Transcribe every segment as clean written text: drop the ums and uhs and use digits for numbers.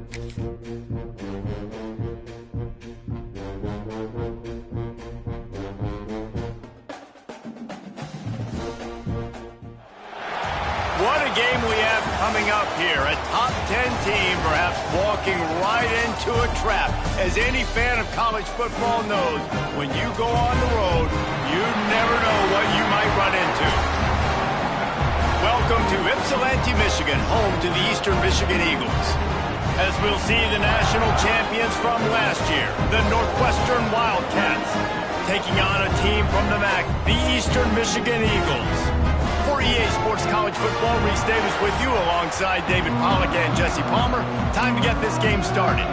What a game we have coming up here. A top 10 team perhaps walking right into a trap. As any fan of college football knows, when you go on the road, you never know what you might run into. Welcome to Ypsilanti, Michigan, home to the Eastern Michigan Eagles. As we'll see the national champions from last year, the Northwestern Wildcats, taking on a team from the MAC, the Eastern Michigan Eagles. For EA Sports College Football, Reese Davis with you alongside David Pollack and Jesse Palmer. Time to get this game started.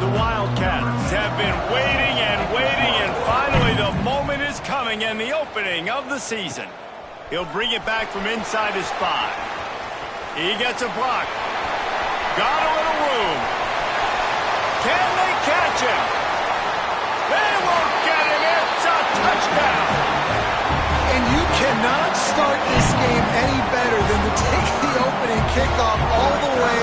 The Wildcats have been waiting, and finally the moment is coming and the opening of the season. He'll bring it back from inside his 5. He gets a block. Got a little room. Can they catch him? They won't get him. It's a touchdown. And you cannot start this game any better than to take the opening kickoff all the way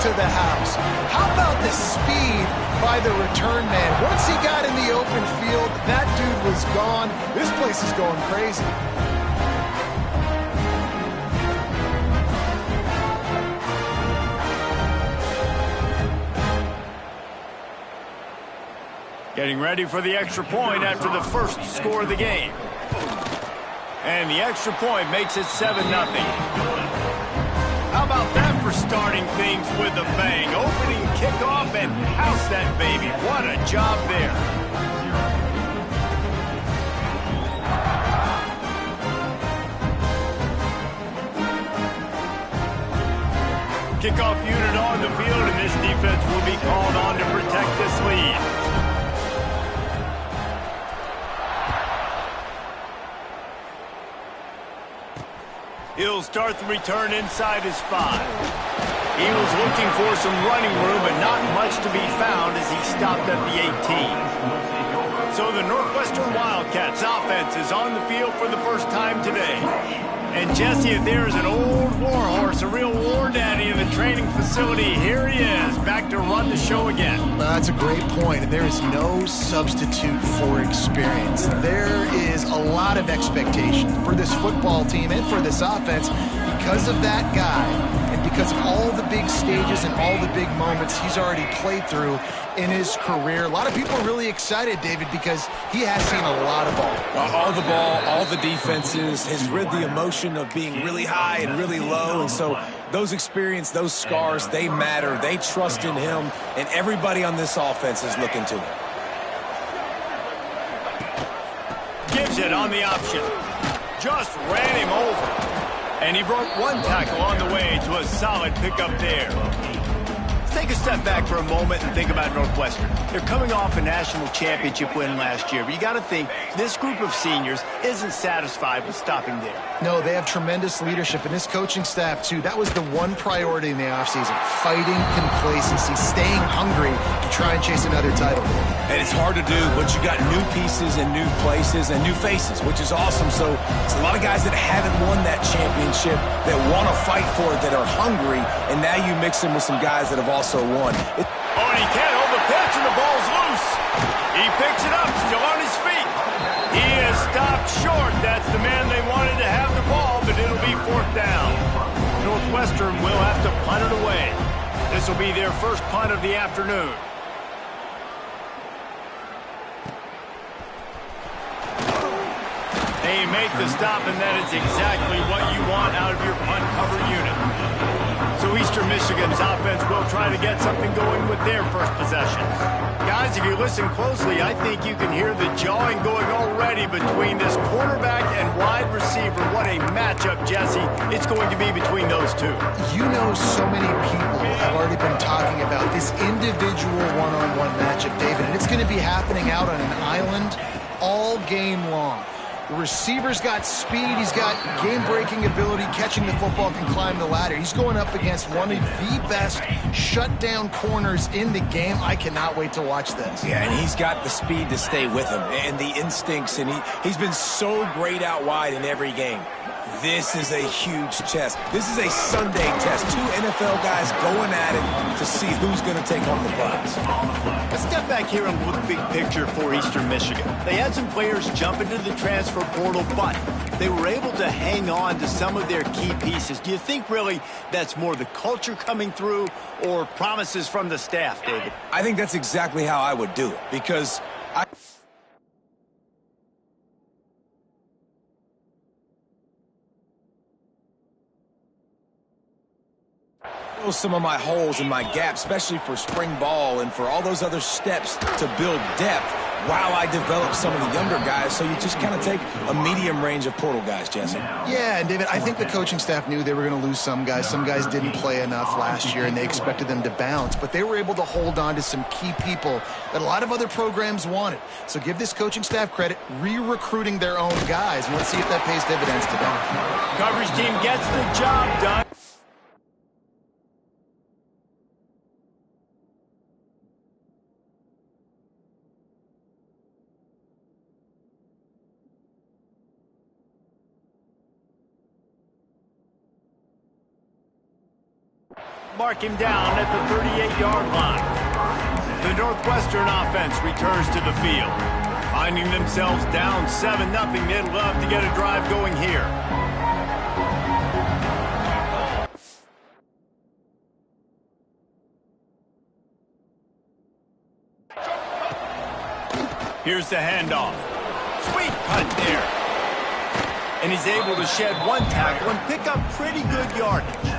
to the house. How about the speed by the return man? Once he got in the open field, that dude was gone. This place is going crazy. Getting ready for the extra point after the first score of the game. And the extra point makes it 7-0. How about that for starting things with a bang? Opening kickoff and house that baby. What a job there. Kickoff unit on the field, and this defense will be called on to protect this lead. He'll start the return inside his 5. He was looking for some running room, but not much to be found as he stopped at the 18. So the Northwestern Wildcats offense is on the field for the first time today. And Jesse, if there's an old warhorse, a real war daddy in the training facility, here he is, back to run the show again. That's a great point, and there is no substitute for experience. There is a lot of expectation for this football team and for this offense because of that guy and because of all the big stages and all the big moments he's already played through in his career. A lot of people are really excited, David, because he has seen a lot of ball. All the ball, all the defenses, has rid the emotion of being really high and really low, and so those experience, those scars, they matter. They trust in him, and everybody on this offense is looking to him. Gives it on the option. Just ran him over. And he broke one tackle on the way to a solid pickup there. Take a step back for a moment and think about Northwestern. They're coming off a national championship win last year, but you got to think this group of seniors isn't satisfied with stopping there. No, they have tremendous leadership, and this coaching staff, too. That was the one priority in the offseason, fighting complacency, staying hungry to try and chase another title. And it's hard to do, but you got new pieces and new places and new faces, which is awesome. So it's a lot of guys that haven't won that championship that want to fight for it, that are hungry, and now you mix them with some guys that have also won. Oh, and he can't hold the pitch, and the ball's loose. He picks it up, still on his feet. He is stopped short. That's the man they wanted to have the ball, but it'll be 4th down. Northwestern will have to punt it away. This will be their first punt of the afternoon. They make the stop, and that is exactly what you want out of your punt cover unit. So Eastern Michigan's offense will try to get something going with their first possession. Guys, if you listen closely, I think you can hear the jawing going already between this quarterback and wide receiver. What a matchup, Jesse, it's going to be between those two. You know, so many people have already been talking about this individual one-on-one matchup, David, and it's going to be happening out on an island all game long. The receiver's got speed, he's got game-breaking ability, catching the football, can climb the ladder. He's going up against one of the best shutdown corners in the game. I cannot wait to watch this. Yeah, and he's got the speed to stay with him and the instincts, and he's been so great out wide in every game. This is a huge test. This is a Sunday test. Two NFL guys going at it to see who's going to take home the prize. Let's step back here and look big picture for Eastern Michigan. They had some players jump into the transfer portal, but they were able to hang on to some of their key pieces. Do you think really that's more the culture coming through or promises from the staff, David? I think that's exactly how I would do it, because some of my holes and my gaps, especially for spring ball and for all those other steps to build depth while I develop some of the younger guys. So you just kind of take a medium range of portal guys, Jesse. Yeah, and David, I think the coaching staff knew they were going to lose some guys. Some guys didn't play enough last year, and they expected them to bounce. But they were able to hold on to some key people that a lot of other programs wanted. So give this coaching staff credit, re-recruiting their own guys. And let's see if that pays dividends to them. Coverage team gets the job done. Mark him down at the 38-yard line. The Northwestern offense returns to the field. Finding themselves down 7-0, they'd love to get a drive going here. Here's the handoff. Sweet cut there. And he's able to shed one tackle and pick up pretty good yardage.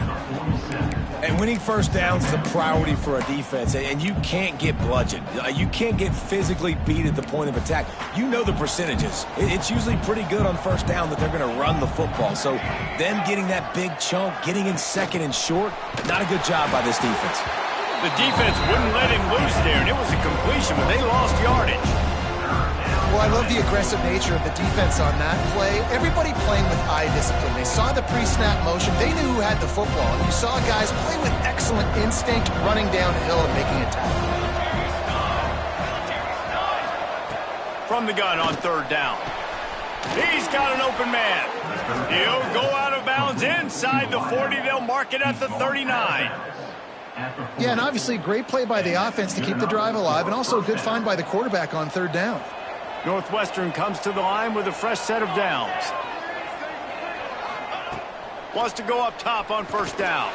And winning first downs is a priority for a defense, and you can't get bludgeoned. You can't get physically beat at the point of attack. You know the percentages. It's usually pretty good on first down that they're going to run the football. So them getting that big chunk, getting in second and short, not a good job by this defense. The defense wouldn't let him loose there, and it was a completion, but they lost yardage. Well, I love the aggressive nature of the defense on that play. Everybody playing with eye discipline. They saw the pre-snap motion. They knew who had the football. And you saw guys play with excellent instinct, running downhill and making a tackle. From the gun on third down. He's got an open man. He'll go out of bounds inside the 40. They'll mark it at the 39. Yeah, and obviously a great play by the offense to keep the drive alive, and also a good find by the quarterback on third down. Northwestern comes to the line with a fresh set of downs. Wants to go up top on first down.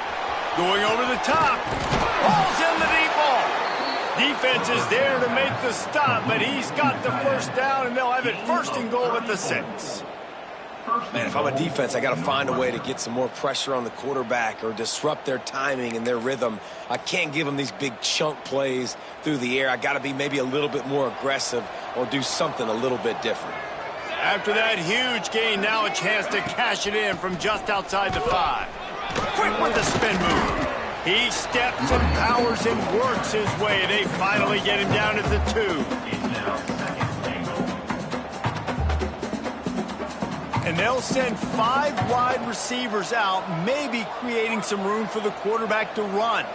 Going over the top. Ball's in the deep ball. Defense is there to make the stop, but he's got the first down, and they'll have it first and goal at the 6. Man, if I'm a defense, I got to find a way to get some more pressure on the quarterback or disrupt their timing and their rhythm. I can't give them these big chunk plays through the air. I got to be maybe a little bit more aggressive or do something a little bit different. After that huge gain, now a chance to cash it in from just outside the 5. Quick with the spin move. He steps and powers and works his way. They finally get him down at the 2. And they'll send 5 wide receivers out, maybe creating some room for the quarterback to run.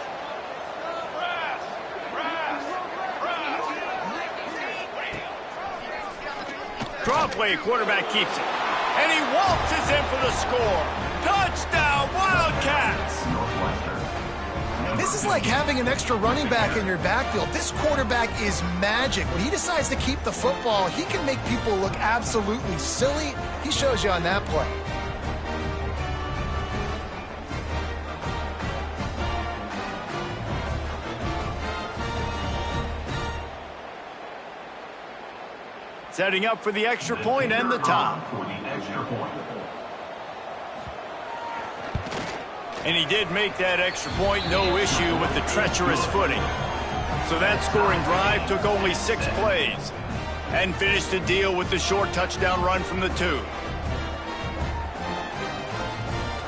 Draw play, quarterback keeps it. And he waltzes in for the score. Touchdown, Wildcats! This is like having an extra running back in your backfield. This quarterback is magic. When he decides to keep the football, he can make people look absolutely silly. He shows you on that play. Setting up for the extra point and the top. And he did make that extra point, no issue with the treacherous footing. So that scoring drive took only 6 plays and finished the deal with the short touchdown run from the 2.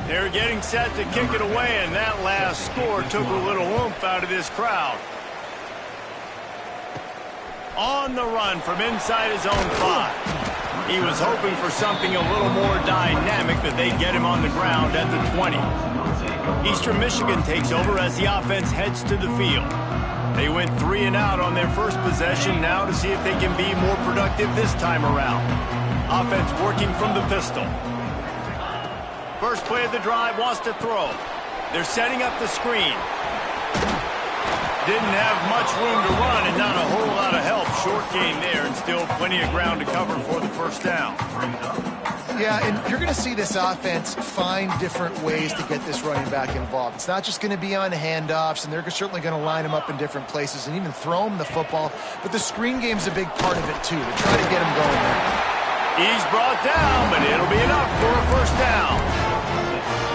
They're getting set to kick it away, and that last score took a little oomph out of this crowd. On the run from inside his own 5. He was hoping for something a little more dynamic, but they'd get him on the ground at the 20. Eastern Michigan takes over as the offense heads to the field. They went 3 and out on their first possession, now to see if they can be more productive this time around. Offense working from the pistol. First play of the drive, wants to throw. They're setting up the screen. Didn't have much room to run and not a whole lot of help. Short gain there and still plenty of ground to cover for the first down. Yeah, and you're going to see this offense find different ways to get this running back involved. It's not just going to be on handoffs, and they're certainly going to line him up in different places and even throw him the football. But the screen game's a big part of it, too, to try to get him going there. He's brought down, but it'll be enough for a first down.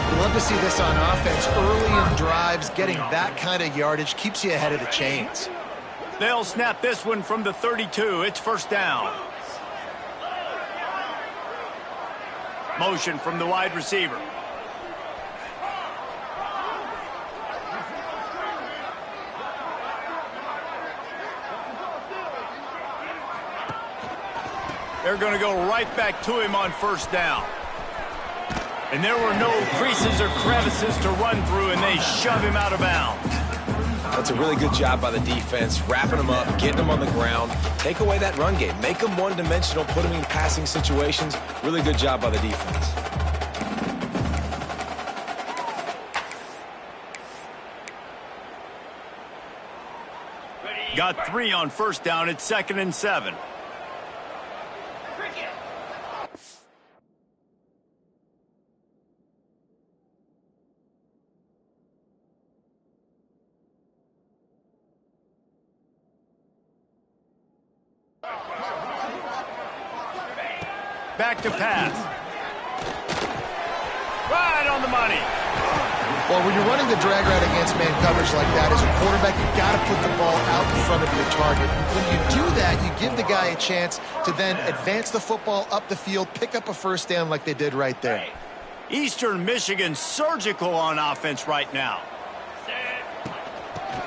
We love to see this on offense. Early in drives, getting that kind of yardage keeps you ahead of the chains. They'll snap this one from the 32. It's first down. Motion from the wide receiver. They're going to go right back to him on first down. And there were no creases or crevices to run through, and they shove him out of bounds. That's a really good job by the defense, wrapping them up, getting them on the ground. Take away that run game. Make them one-dimensional, put them in passing situations. Really good job by the defense. Got 3 on first down. It's 2nd and 7. Back to pass. Right on the money. Well, when you're running the drag route against man coverage like that, as a quarterback, you've got to put the ball out in front of your target. When you do that, you give the guy a chance to then advance the football up the field, pick up a first down like they did right there. Eastern Michigan surgical on offense right now.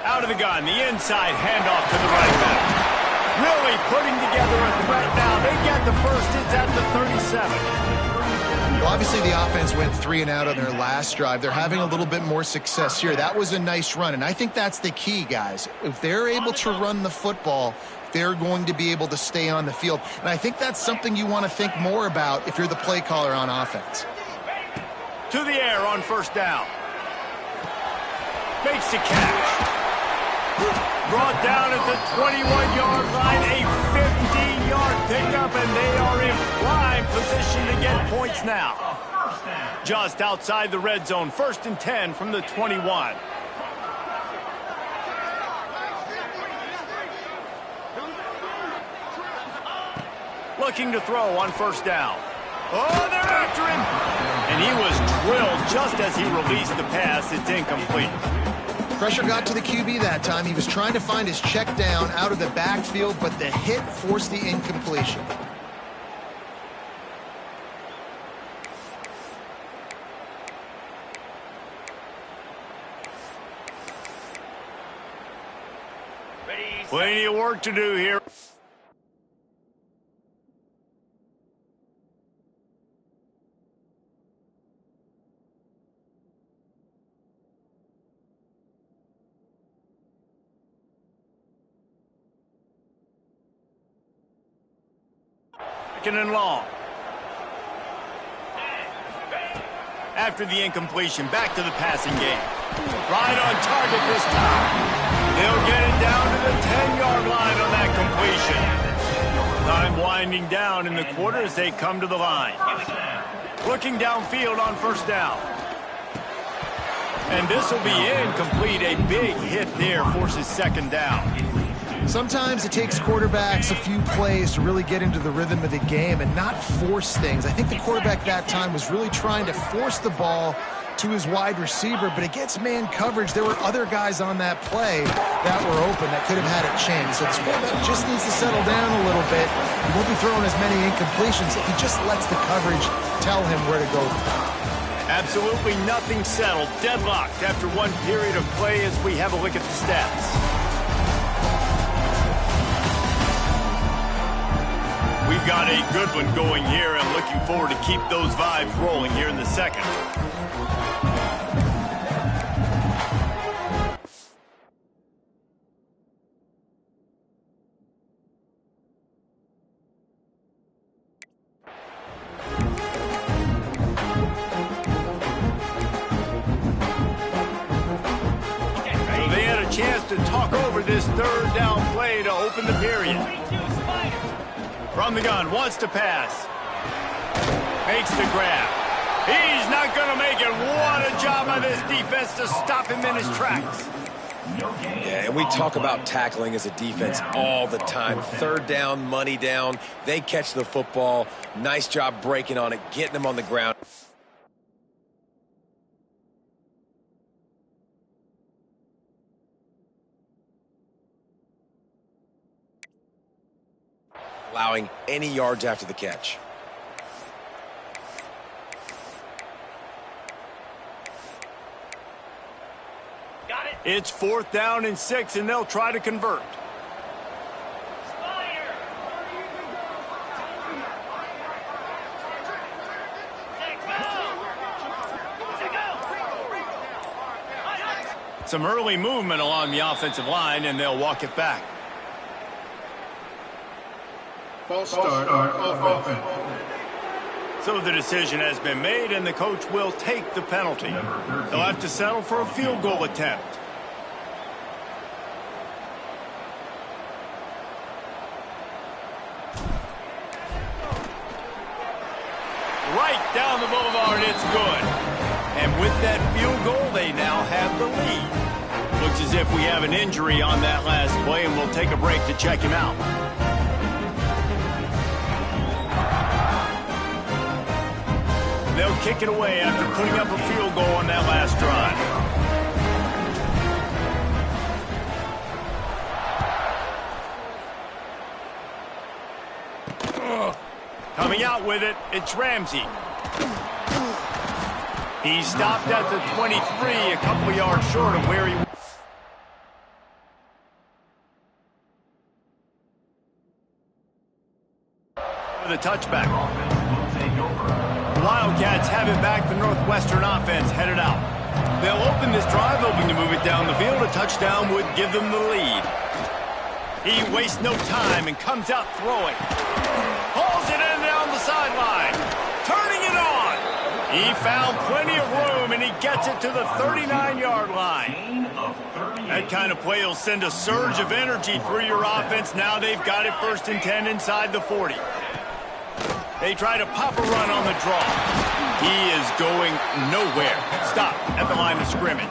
Out of the gun, the inside handoff to the right back. Really putting together a threat now. They get the first. It's at the 37. Well, obviously, the offense went 3 and out on their last drive. They're having a little bit more success here. That was a nice run, and I think that's the key, guys. If they're able to run the football, they're going to be able to stay on the field. And I think that's something you want to think more about if you're the play caller on offense. To the air on first down. Makes the catch. Brought down at the 21-yard line, a 15-yard pickup, and they are in prime position to get points now. Just outside the red zone, 1st and 10 from the 21. Looking to throw on first down. Oh, they're after him! And he was drilled just as he released the pass. It's incomplete. Pressure got to the QB that time. He was trying to find his check down out of the backfield, but the hit forced the incompletion. Plenty of work to do here. And long. After the incompletion, back to the passing game. Right on target this time. They'll get it down to the 10-yard line on that completion. Time winding down in the quarter as they come to the line. Looking downfield on first down. And this will be incomplete. A big hit there forces 2nd down. Sometimes it takes quarterbacks a few plays to really get into the rhythm of the game and not force things. I think the quarterback that time was really trying to force the ball to his wide receiver, but against man coverage, there were other guys on that play that were open that could have had a chance. So this quarterback just needs to settle down a little bit. He won't be throwing as many incompletions if he just lets the coverage tell him where to go. Absolutely nothing settled. Deadlocked after one period of play as we have a look at the stats. We've got a good one going here and looking forward to keep those vibes rolling here in the second. chance to talk over this third down play to open the period. From the gun, wants to pass. Makes the grab. He's not going to make it. What a job by this defense to stop him in his tracks. Yeah, and we talk about tackling as a defense all the time. Third down, money down. They catch the football. Nice job breaking on it, getting them on the ground. Allowing any yards after the catch. It's 4th down and 6, and they'll try to convert. Some early movement along the offensive line, and they'll walk it back. False start off offense. So the decision has been made, and the coach will take the penalty. They'll have to settle for a field goal attempt. Right down the boulevard, it's good. And with that field goal, they now have the lead. Looks as if we have an injury on that last play, and we'll take a break to check him out. They'll kick it away after putting up a field goal on that last drive. Coming out with it, it's Ramsey. He stopped at the 23, a couple yards short of where he was. The touchback. The Wildcats have it back. The Northwestern offense headed out. They'll open this drive, hoping to move it down the field. A touchdown would give them the lead. He wastes no time and comes out throwing. Hauls it in down the sideline. Turning it on. He found plenty of room, and he gets it to the 39-yard line. That kind of play will send a surge of energy through your offense. Now they've got it 1st and 10 inside the 40. They try to pop a run on the draw. He is going nowhere. Stop at the line of scrimmage.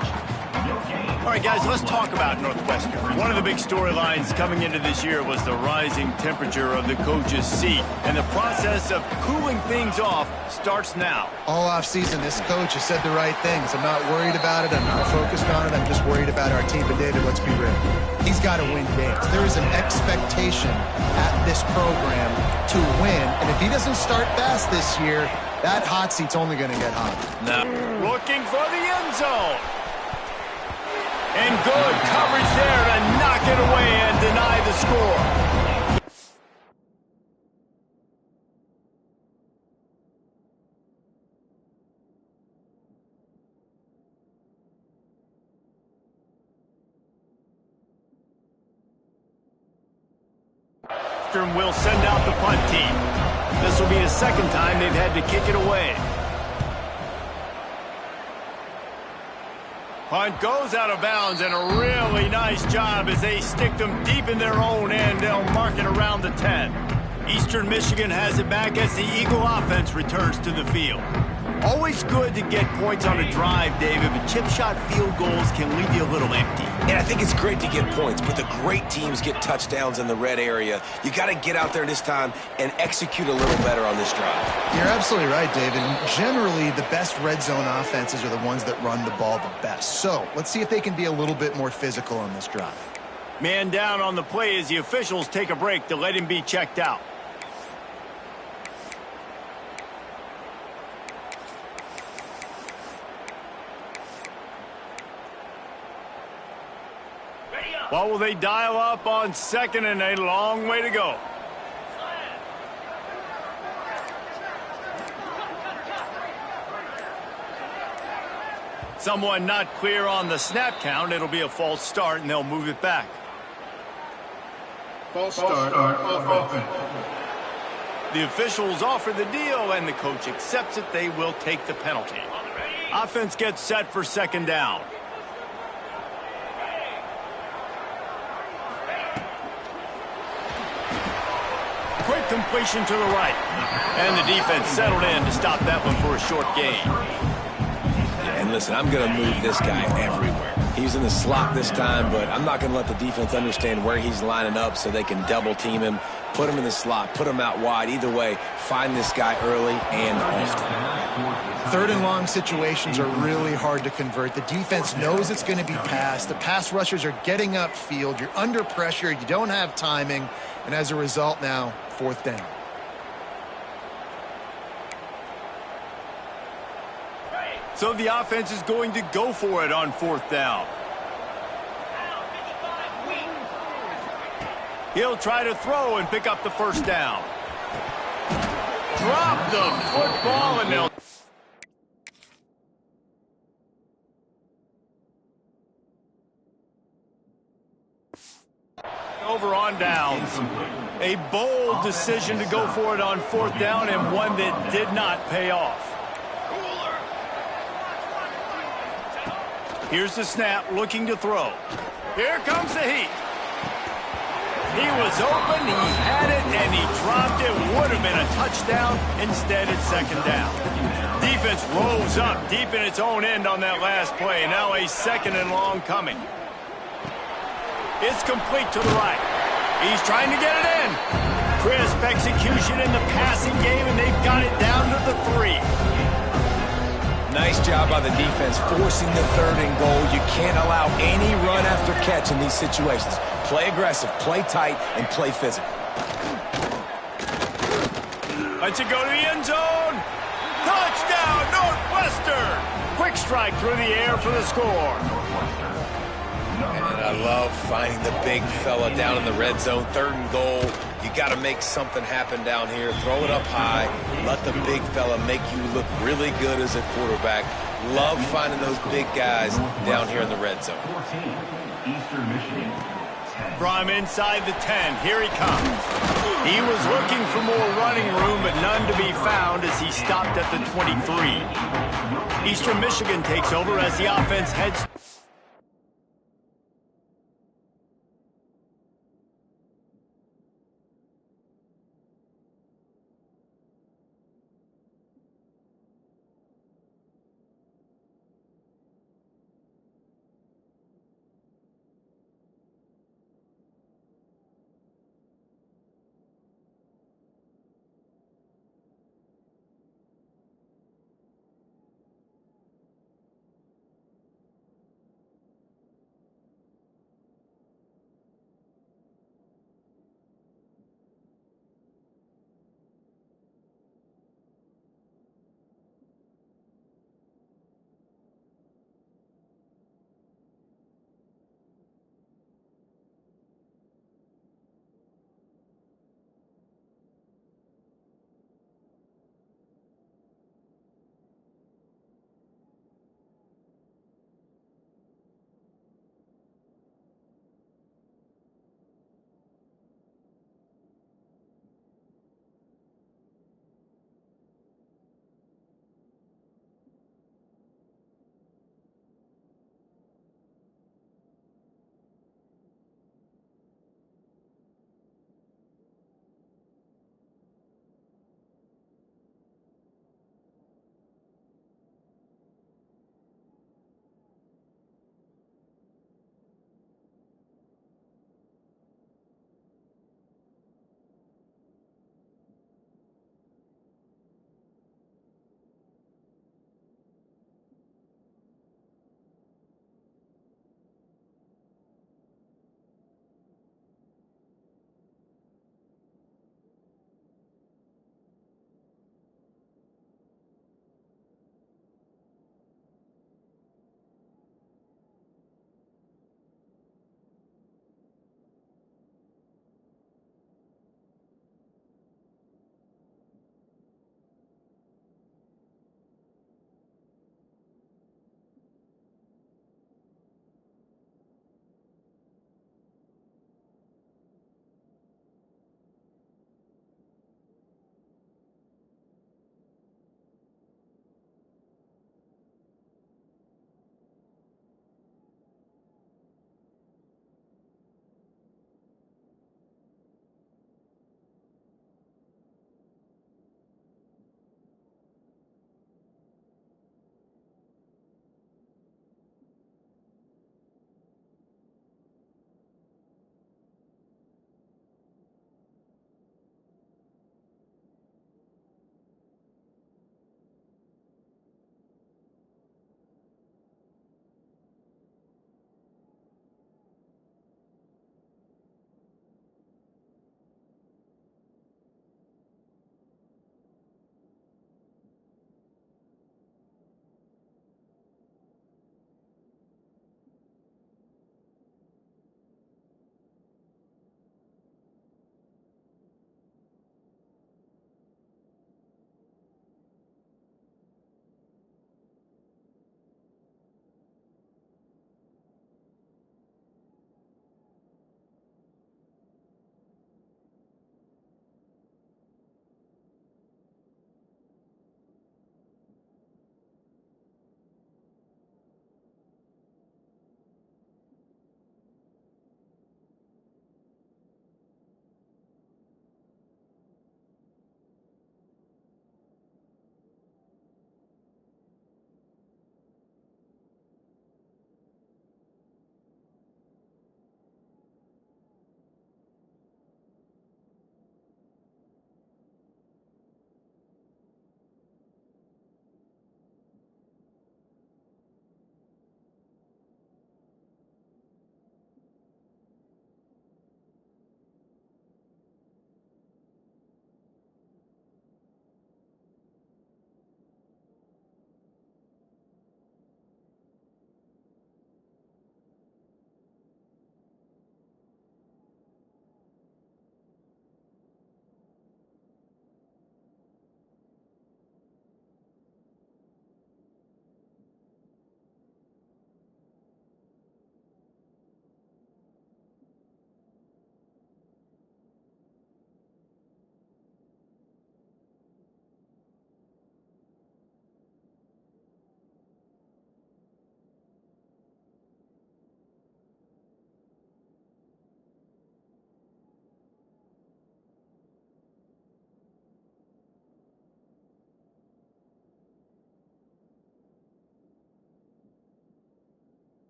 All right, guys, let's talk about Northwestern. One of the big storylines coming into this year was the rising temperature of the coach's seat. And the process of cooling things off starts now. All offseason, this coach has said the right things. I'm not worried about it. I'm not focused on it. I'm just worried about our team. But, David, let's be real. He's got to win games. There is an expectation at this program to win. And if he doesn't start fast this year, that hot seat's only going to get hot. Now, looking for the end zone. And good coverage there to knock it away and deny the score. Northwestern will send out the punt team. This will be the second time they've had to kick it away. Punt goes out of bounds, and a really nice job as they stick them deep in their own end. They'll mark it around the 10. Eastern Michigan has it back as the Eagle offense returns to the field. Always good to get points on a drive, David, but chip shot field goals can leave you a little empty. And I think it's great to get points, but the great teams get touchdowns in the red area. You got to get out there this time and execute a little better on this drive. You're absolutely right, David. Generally, the best red zone offenses are the ones that run the ball the best. So let's see if they can be a little bit more physical on this drive. Man down on the play as the officials take a break to let him be checked out. What will they dial up on second, and a long way to go? Someone not clear on the snap count. It'll be a false start, and they'll move it back. False start off offense. The officials offer the deal, and the coach accepts it. They will take the penalty. Offense gets set for second down. Quick completion to the right. And the defense settled in to stop that one for a short gain. Yeah, and listen, I'm going to move this guy everywhere. He's in the slot this time, but I'm not going to let the defense understand where he's lining up so they can double team him, put him in the slot, put him out wide. Either way, find this guy early and often. Third and long situations are really hard to convert. The defense knows it's going to be passed. The pass rushers are getting upfield. You're under pressure. You don't have timing. And as a result now, fourth down. So the offense is going to go for it on fourth down. He'll try to throw and pick up the first down. Drop the football and they'll... Over on downs. A bold decision to go for it on fourth down and one that did not pay off. Here's the snap, looking to throw. Here comes the heat. He was open, he had it, and he dropped it. Would have been a touchdown. Instead, it's second down. Defense rose up deep in its own end on that last play. Now a second and long coming. It's complete to the right. He's trying to get it in. Crisp execution in the passing game, and they've got it down to the 3. Nice job by the defense forcing the third and goal. You can't allow any run after catch in these situations. Play aggressive, play tight, and play physical. Let's it go to the end zone. Touchdown, Northwestern. Quick strike through the air for the score. And I love finding the big fella down in the red zone. Third and goal. You got to make something happen down here. Throw it up high. Let the big fella make you look really good as a quarterback. Love finding those big guys down here in the red zone. From inside the 10, here he comes. He was looking for more running room, but none to be found as he stopped at the 23. Eastern Michigan takes over as the offense heads...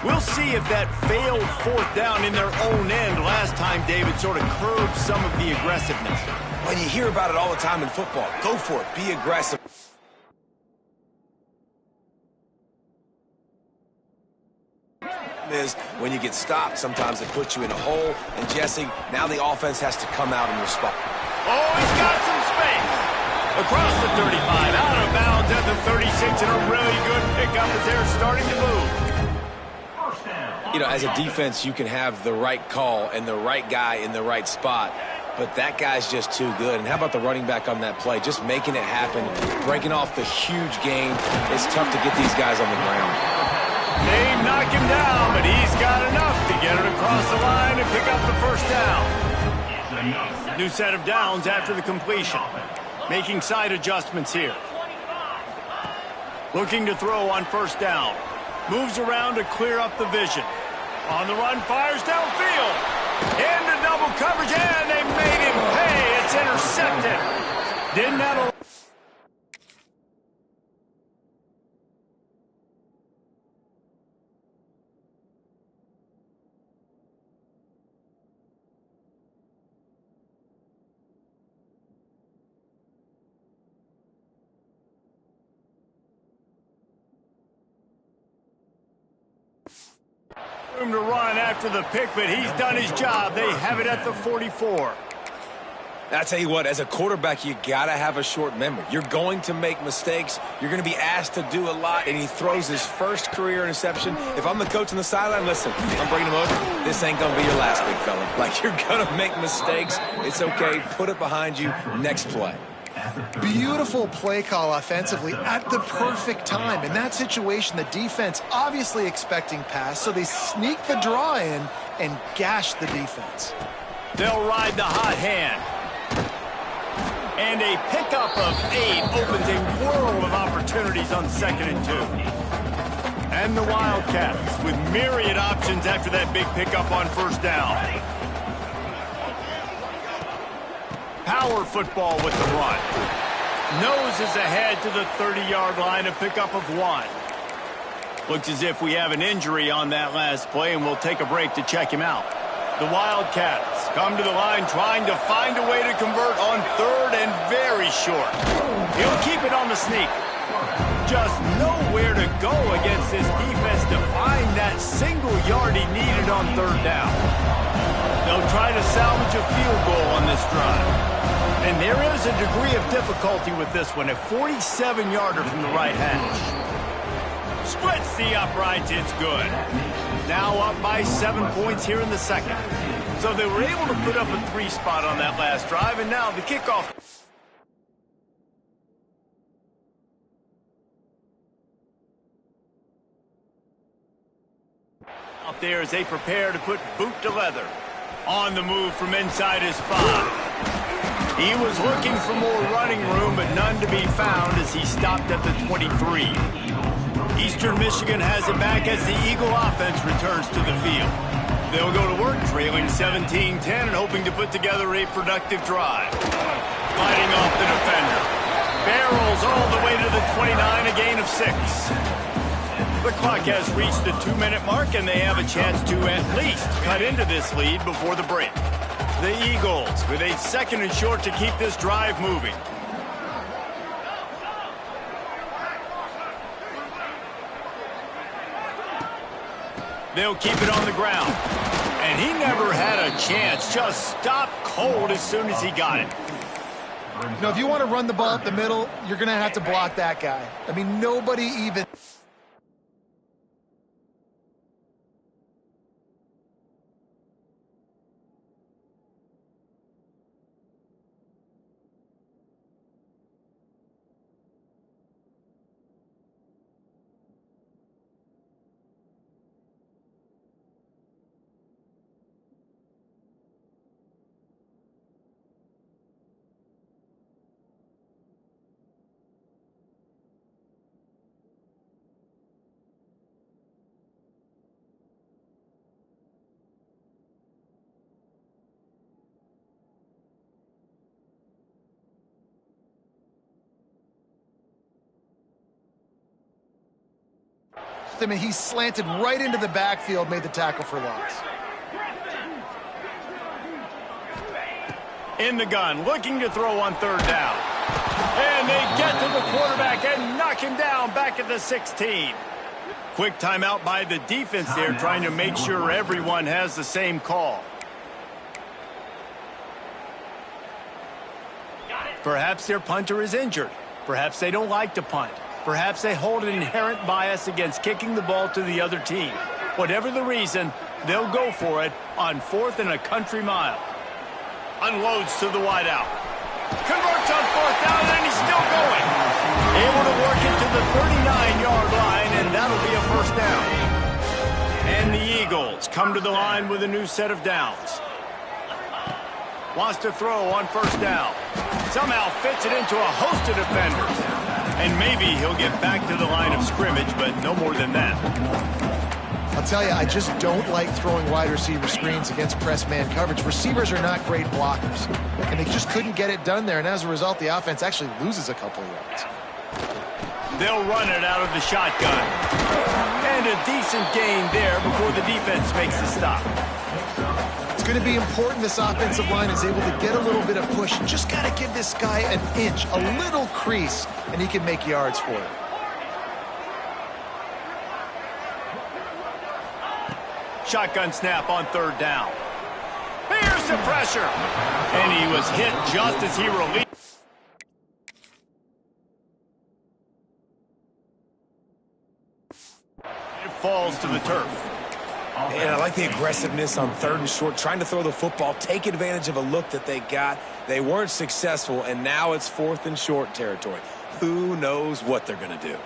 We'll see if that failed fourth down in their own end last time, David, sort of curbed some of the aggressiveness. When you hear about it all the time in football, go for it. Be aggressive. Is when you get stopped, sometimes it puts you in a hole. And, Jesse, now the offense has to come out in response. Oh, he's got some space. Across the 35, out of bounds at the 36, and a really good pickup as they're starting to move. You know, as a defense, you can have the right call and the right guy in the right spot, but that guy's just too good. And how about the running back on that play? Just making it happen, breaking off the huge gain. It's tough to get these guys on the ground. They knock him down, but he's got enough to get it across the line and pick up the first down. New set of downs after the completion. Making side adjustments here. Looking to throw on first down. Moves around to clear up the vision. On the run, fires downfield. Into double coverage, and they made him pay. It's intercepted. Didn't have a... room to run after the pick, but he's done his job. They have it at the 44. I tell you what, as a quarterback, you got to have a short memory. You're going to make mistakes. You're going to be asked to do a lot, and he throws his first career interception. If I'm the coach on the sideline, listen, I'm bringing him over. This ain't going to be your last, big fella. Like, you're going to make mistakes. It's okay. Put it behind you. Next play. Beautiful play call offensively at the perfect time. In that situation, the defense obviously expecting pass, so they sneak the draw in and gash the defense. They'll ride the hot hand. And a pickup of 8 opens a world of opportunities on 2nd and 2. And the Wildcats with myriad options after that big pickup on first down. Power football with the run. Noses ahead to the 30-yard line, a pickup of 1. Looks as if we have an injury on that last play, and we'll take a break to check him out. The Wildcats come to the line trying to find a way to convert on 3rd and very short. He'll keep it on the sneak. Just nowhere to go against this defense to find that single yard he needed on 3rd down. They'll try to salvage a field goal on this drive. And there is a degree of difficulty with this one, a 47-yarder from the right hash. Splits the uprights, it's good. Now up by 7 points here in the second. So they were able to put up a 3 spot on that last drive, and now the kickoff. Out there as they prepare to put boot to leather. On the move from inside his 5. He was looking for more running room, but none to be found as he stopped at the 23. Eastern Michigan has it back as the Eagle offense returns to the field. They'll go to work trailing 17-10 and hoping to put together a productive drive. Fighting off the defender. Barrels all the way to the 29, a gain of 6. The clock has reached the 2-minute mark, and they have a chance to at least cut into this lead before the break. The Eagles with a 2nd and short to keep this drive moving. They'll keep it on the ground. And he never had a chance. Just stopped cold as soon as he got it. You know, if you want to run the ball up the middle, you're going to have to block that guy. I mean, nobody even... him, and he slanted right into the backfield, made the tackle for loss. In the gun, looking to throw on third down. And they get to the quarterback and knock him down back at the 16. Quick timeout by the defense there, trying to make sure everyone has the same call. Perhaps their punter is injured. Perhaps they don't like to punt. Perhaps they hold an inherent bias against kicking the ball to the other team. Whatever the reason, they'll go for it on 4th and a country mile. Unloads to the wideout. Converts on 4th down, and he's still going. Able to work it to the 39-yard line, and that'll be a first down. And the Eagles come to the line with a new set of downs. Wants to throw on first down. Somehow fits it into a host of defenders. And maybe he'll get back to the line of scrimmage, but no more than that. I'll tell you, I just don't like throwing wide receiver screens against press man coverage. Receivers are not great blockers, and they just couldn't get it done there, and as a result, the offense actually loses a couple of yards. They'll run it out of the shotgun. And a decent gain there before the defense makes the stop. It's going to be important this offensive line is able to get a little bit of push. Just got to give this guy an inch, a little crease, and he can make yards for it. Shotgun snap on third down. Here's the pressure. And he was hit just as he released. It falls to the turf. And I like the aggressiveness on 3rd and short, trying to throw the football, take advantage of a look that they got. They weren't successful, and now it's 4th and short territory. Who knows what they're going to do?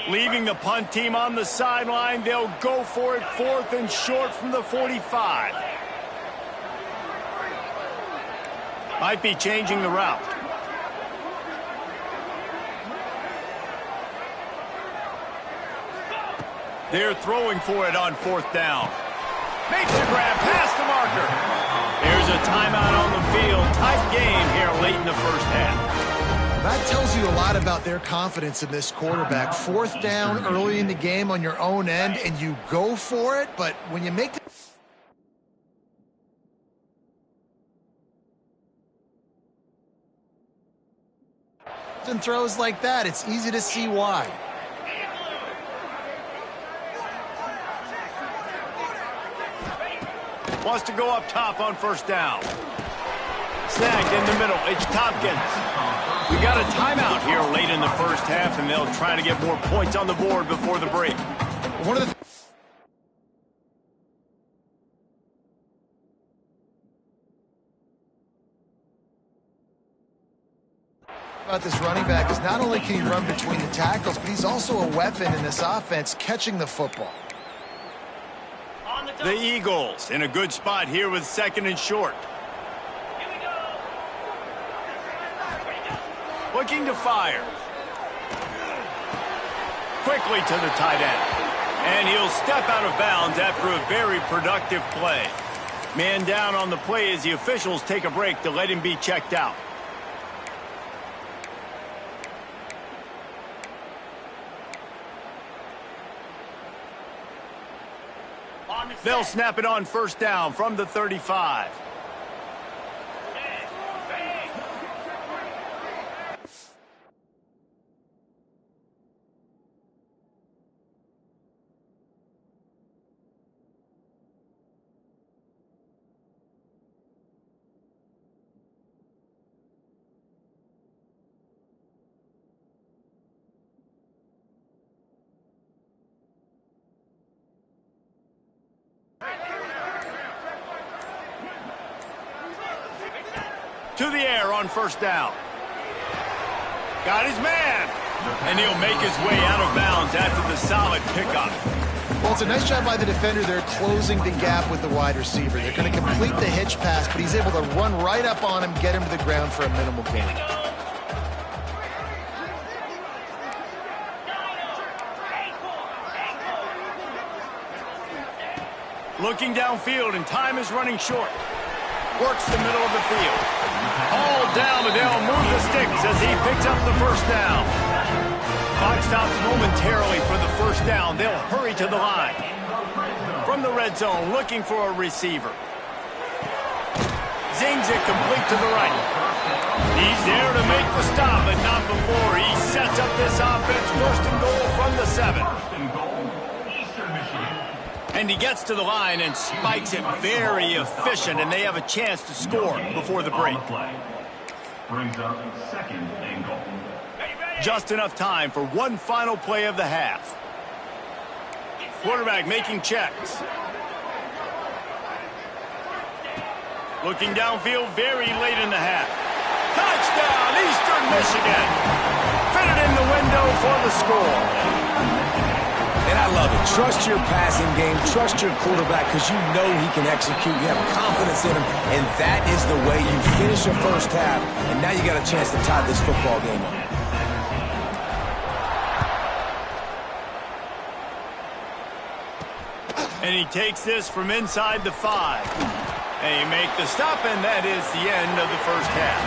Leaving the punt team on the sideline, they'll go for it 4th and short from the 45. Might be changing the route. They're throwing for it on 4th down. Makes a grab past the marker. There's a timeout on the field. Tight game here late in the first half. That tells you a lot about their confidence in this quarterback. 4th down early in the game on your own end, and you go for it, but when you make and throws like that, it's easy to see why. Wants to go up top on first down. Snagged in the middle. It's Tompkins. We got a timeout here late in the first half, and they'll try to get more points on the board before the break. One of the about this running back is not only can he run between the tackles, but he's also a weapon in this offense catching the football. The Eagles in a good spot here with 2nd and short. Looking to fire. Quickly to the tight end. And he'll step out of bounds after a very productive play. Man down on the play as the officials take a break to let him be checked out. They'll snap it on first down from the 35. To the air on first down. Got his man. And he'll make his way out of bounds after the solid pickup. Well, it's a nice job by the defender. They're closing the gap with the wide receiver. They're going to complete the hitch pass, but he's able to run right up on him, get him to the ground for a minimal gain. Looking downfield, and time is running short. Works the middle of the field. All down, but they'll move the sticks as he picks up the first down. Clock stops momentarily for the first down. They'll hurry to the line. From the red zone, looking for a receiver. Zings it complete to the right. He's there to make the stop, but not before. He sets up this offense, first and goal from the 7. And he gets to the line and spikes it, very efficient, and they have a chance to score before the break. Brings up second and goal. Just enough time for one final play of the half. Quarterback making checks. Looking downfield very late in the half. Touchdown, Eastern Michigan. Fitted in the window for the score. And I love it. Trust your passing game. Trust your quarterback because you know he can execute. You have confidence in him. And that is the way you finish your first half. And now you got a chance to tie this football game up. And he takes this from inside the 5. And he make the stop, and that is the end of the first half.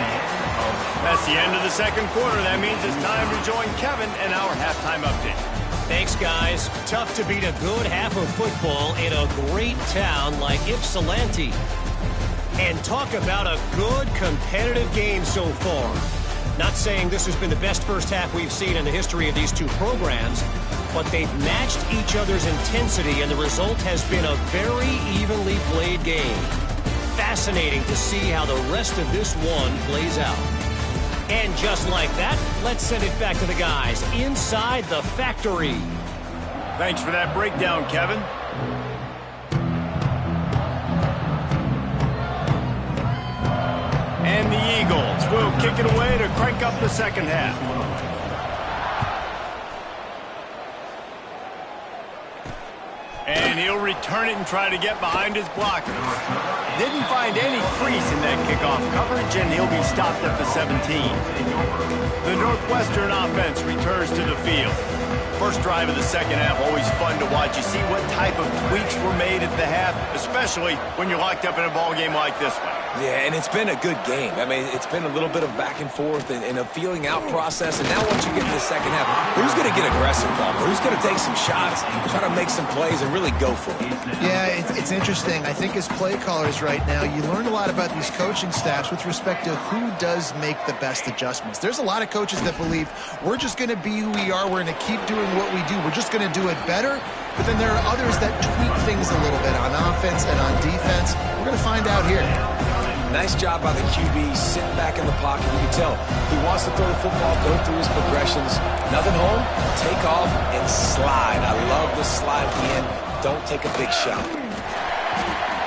That's the end of the second quarter. That means it's time to join Kevin in our halftime update. Thanks, guys. Tough to beat a good half of football in a great town like Ypsilanti. And talk about a good competitive game so far. Not saying this has been the best first half we've seen in the history of these two programs, but they've matched each other's intensity, and the result has been a very evenly played game. Fascinating to see how the rest of this one plays out. And just like that, let's send it back to the guys inside the factory. Thanks for that breakdown, Kevin. And the Eagles will kick it away to crank up the second half. And he'll return it and try to get behind his blockers. Didn't find any crease in that kickoff coverage, and he'll be stopped at the 17. The Northwestern offense returns to the field. First drive of the second half, always fun to watch. You see what type of tweaks were made at the half, especially when you're locked up in a ball game like this one. Yeah, and it's been a good game. I mean, it's been a little bit of back and forth and a feeling out process. And now once you get to the second half, who's going to get aggressive, Bob? Who's going to take some shots, try to make some plays, and really go for it? Yeah, it's interesting. I think as play callers right now, you learn a lot about these coaching staffs with respect to who does make the best adjustments. There's a lot of coaches that believe we're just going to be who we are. We're going to keep doing what we do. We're just going to do it better. But then there are others that tweak things a little bit on offense and on defense. We're going to find out here. Nice job by the QB, sitting back in the pocket. You can tell he wants to throw the football, go through his progressions. Nothing home, take off, and slide. I love the slide at the end. Don't take a big shot.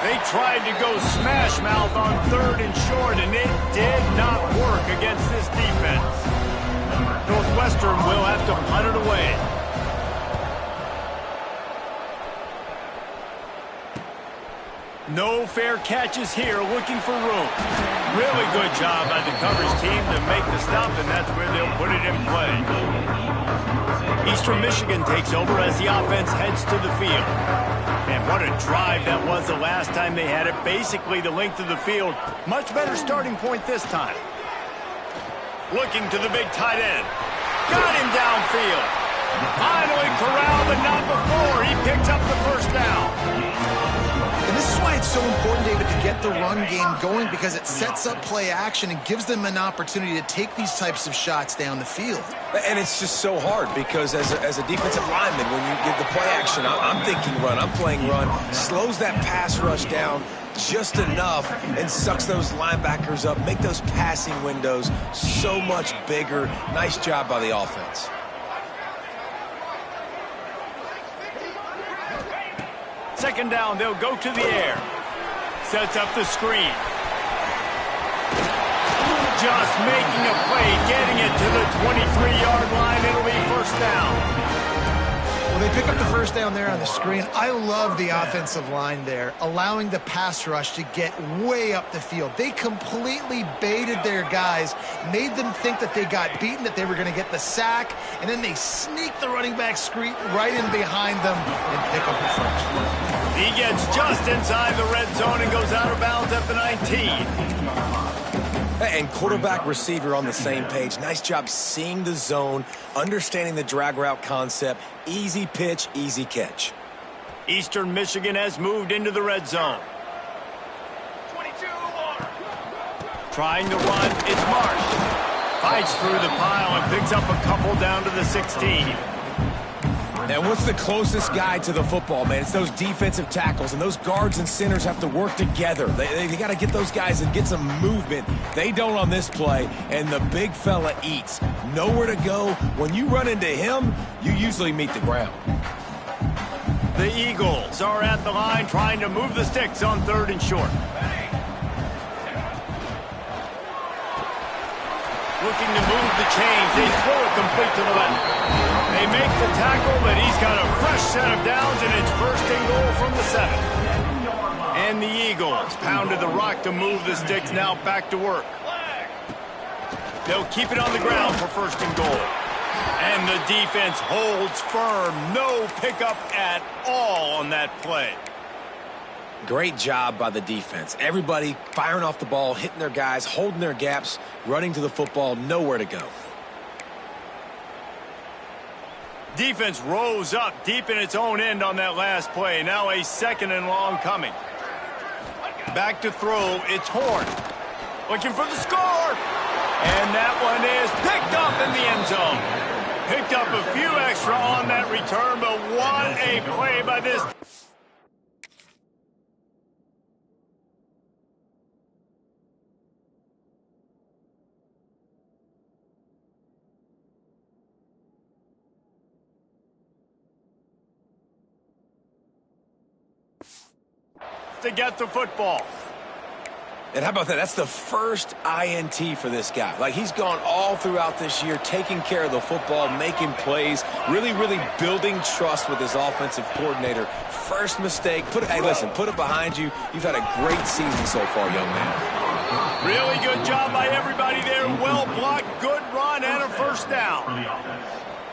They tried to go smash mouth on 3rd and short, and it did not work against this defense. Northwestern will have to punt it away. No fair catches here, looking for room. Really good job by the coverage team to make the stop, and that's where they'll put it in play. Eastern Michigan takes over as the offense heads to the field. And what a drive that was the last time they had it. Basically the length of the field. Much better starting point this time. Looking to the big tight end. Got him downfield. Finally corralled, but not before. He picks up the first down. And this is why it's so important, David, to get the run game going, because it sets up play action and gives them an opportunity to take these types of shots down the field. And it's just so hard because as a defensive lineman, when you give the play action, I'm thinking run, I'm playing run, slows that pass rush down just enough and sucks those linebackers up, make those passing windows so much bigger. Nice job by the offense. Second down, they'll go to the air. Sets up the screen. Just making a play, getting it to the 23-yard line. It'll be first down. Well, they pick up the first down there on the screen. I love the offensive line there, allowing the pass rush to get way up the field. They completely baited their guys, made them think that they got beaten, that they were going to get the sack, and then they sneak the running back screen right in behind them and pick up the first. He gets just inside the red zone and goes out of bounds at the 19. And quarterback, receiver on the same page. Nice job seeing the zone, understanding the drag route concept. Easy pitch, easy catch. Eastern Michigan has moved into the red zone. Trying to run, it's Marsh. Fights through the pile and picks up a couple down to the 16. And what's the closest guy to the football, man? It's those defensive tackles, and those guards and centers have to work together. They got to get those guys and get some movement. They don't on this play, and the big fella eats. Nowhere to go. When you run into him, you usually meet the ground. The Eagles are at the line trying to move the sticks on 3rd and short. Looking to move the chains. They throw it complete to the left. They make the tackle, but he's got a fresh set of downs, and it's 1st and goal from the 7. And the Eagles pounded the rock to move the sticks, now back to work. They'll keep it on the ground for 1st and goal. And the defense holds firm. No pickup at all on that play. Great job by the defense. Everybody firing off the ball, hitting their guys, holding their gaps, running to the football, nowhere to go. Defense rose up deep in its own end on that last play. Now a 2nd and long coming. Back to throw, it's Horn. Looking for the score. And that one is picked up in the end zone. Picked up a few extra on that return, but what a play by this. To get the football. And how about that? That's the first INT for this guy. Like, he's gone all throughout this year, taking care of the football, making plays, really building trust with his offensive coordinator. First mistake. Hey, listen, put it behind you. You've had a great season so far, young man. Really good job by everybody there. Well blocked, good run, and a 1st down.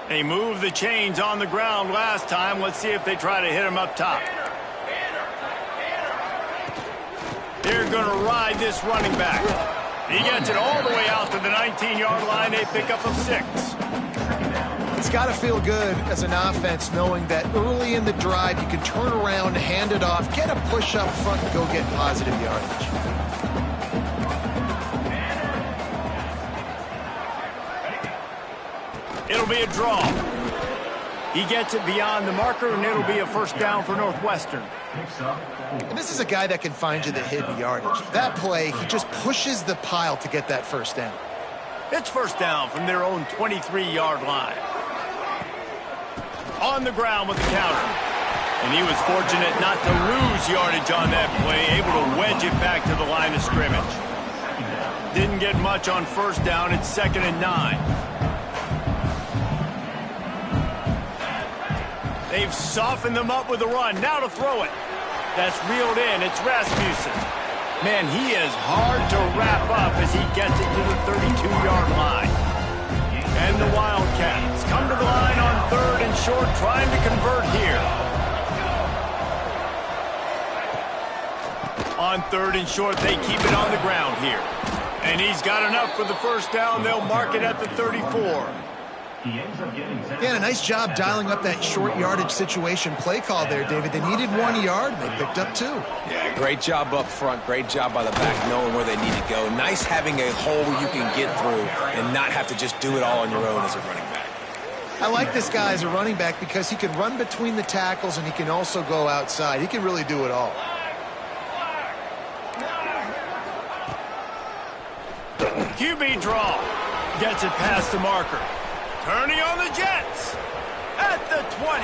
They moved the chains on the ground last time. Let's see if they try to hit him up top. They're going to ride this running back. He gets it all the way out to the 19-yard line. They pick up a 6. It's got to feel good as an offense knowing that early in the drive you can turn around, hand it off, get a push up front, and go get positive yardage. It'll be a draw. He gets it beyond the marker, and it'll be a 1st down for Northwestern. And this is a guy that can find you the hidden yardage. That play, he just pushes the pile to get that 1st down. It's 1st down from their own 23-yard line. On the ground with the counter. And he was fortunate not to lose yardage on that play, able to wedge it back to the line of scrimmage. Didn't get much on 1st down. It's 2nd and 9. They've softened them up with the run. Now to throw it. That's reeled in. It's Rasmussen. Man, he is hard to wrap up as he gets it to the 32-yard line. And the Wildcats come to the line on 3rd and short, trying to convert here. On 3rd and short, they keep it on the ground here. And he's got enough for the 1st down. They'll mark it at the 34. Yeah, a nice job dialing up that short yardage situation play call there, David. They needed 1 yard, and they picked up 2. Yeah, great job up front. Great job by the back, knowing where they need to go. Nice having a hole you can get through and not have to just do it all on your own as a running back. I like this guy as a running back because he can run between the tackles and he can also go outside. He can really do it all. QB draw. Gets it past the marker. Turning on the Jets. At the 20.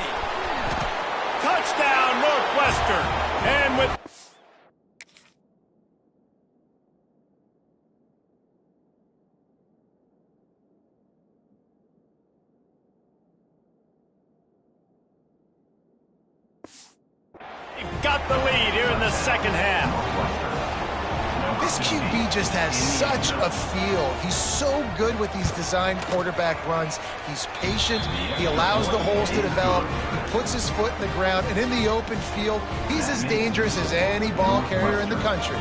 Touchdown, Northwestern. And with... They've got the lead here in the 2nd half. This QB just has such a feel. He's so good with these designed quarterback runs. He's patient. He allows the holes to develop. He puts his foot in the ground. And in the open field, he's as dangerous as any ball carrier in the country.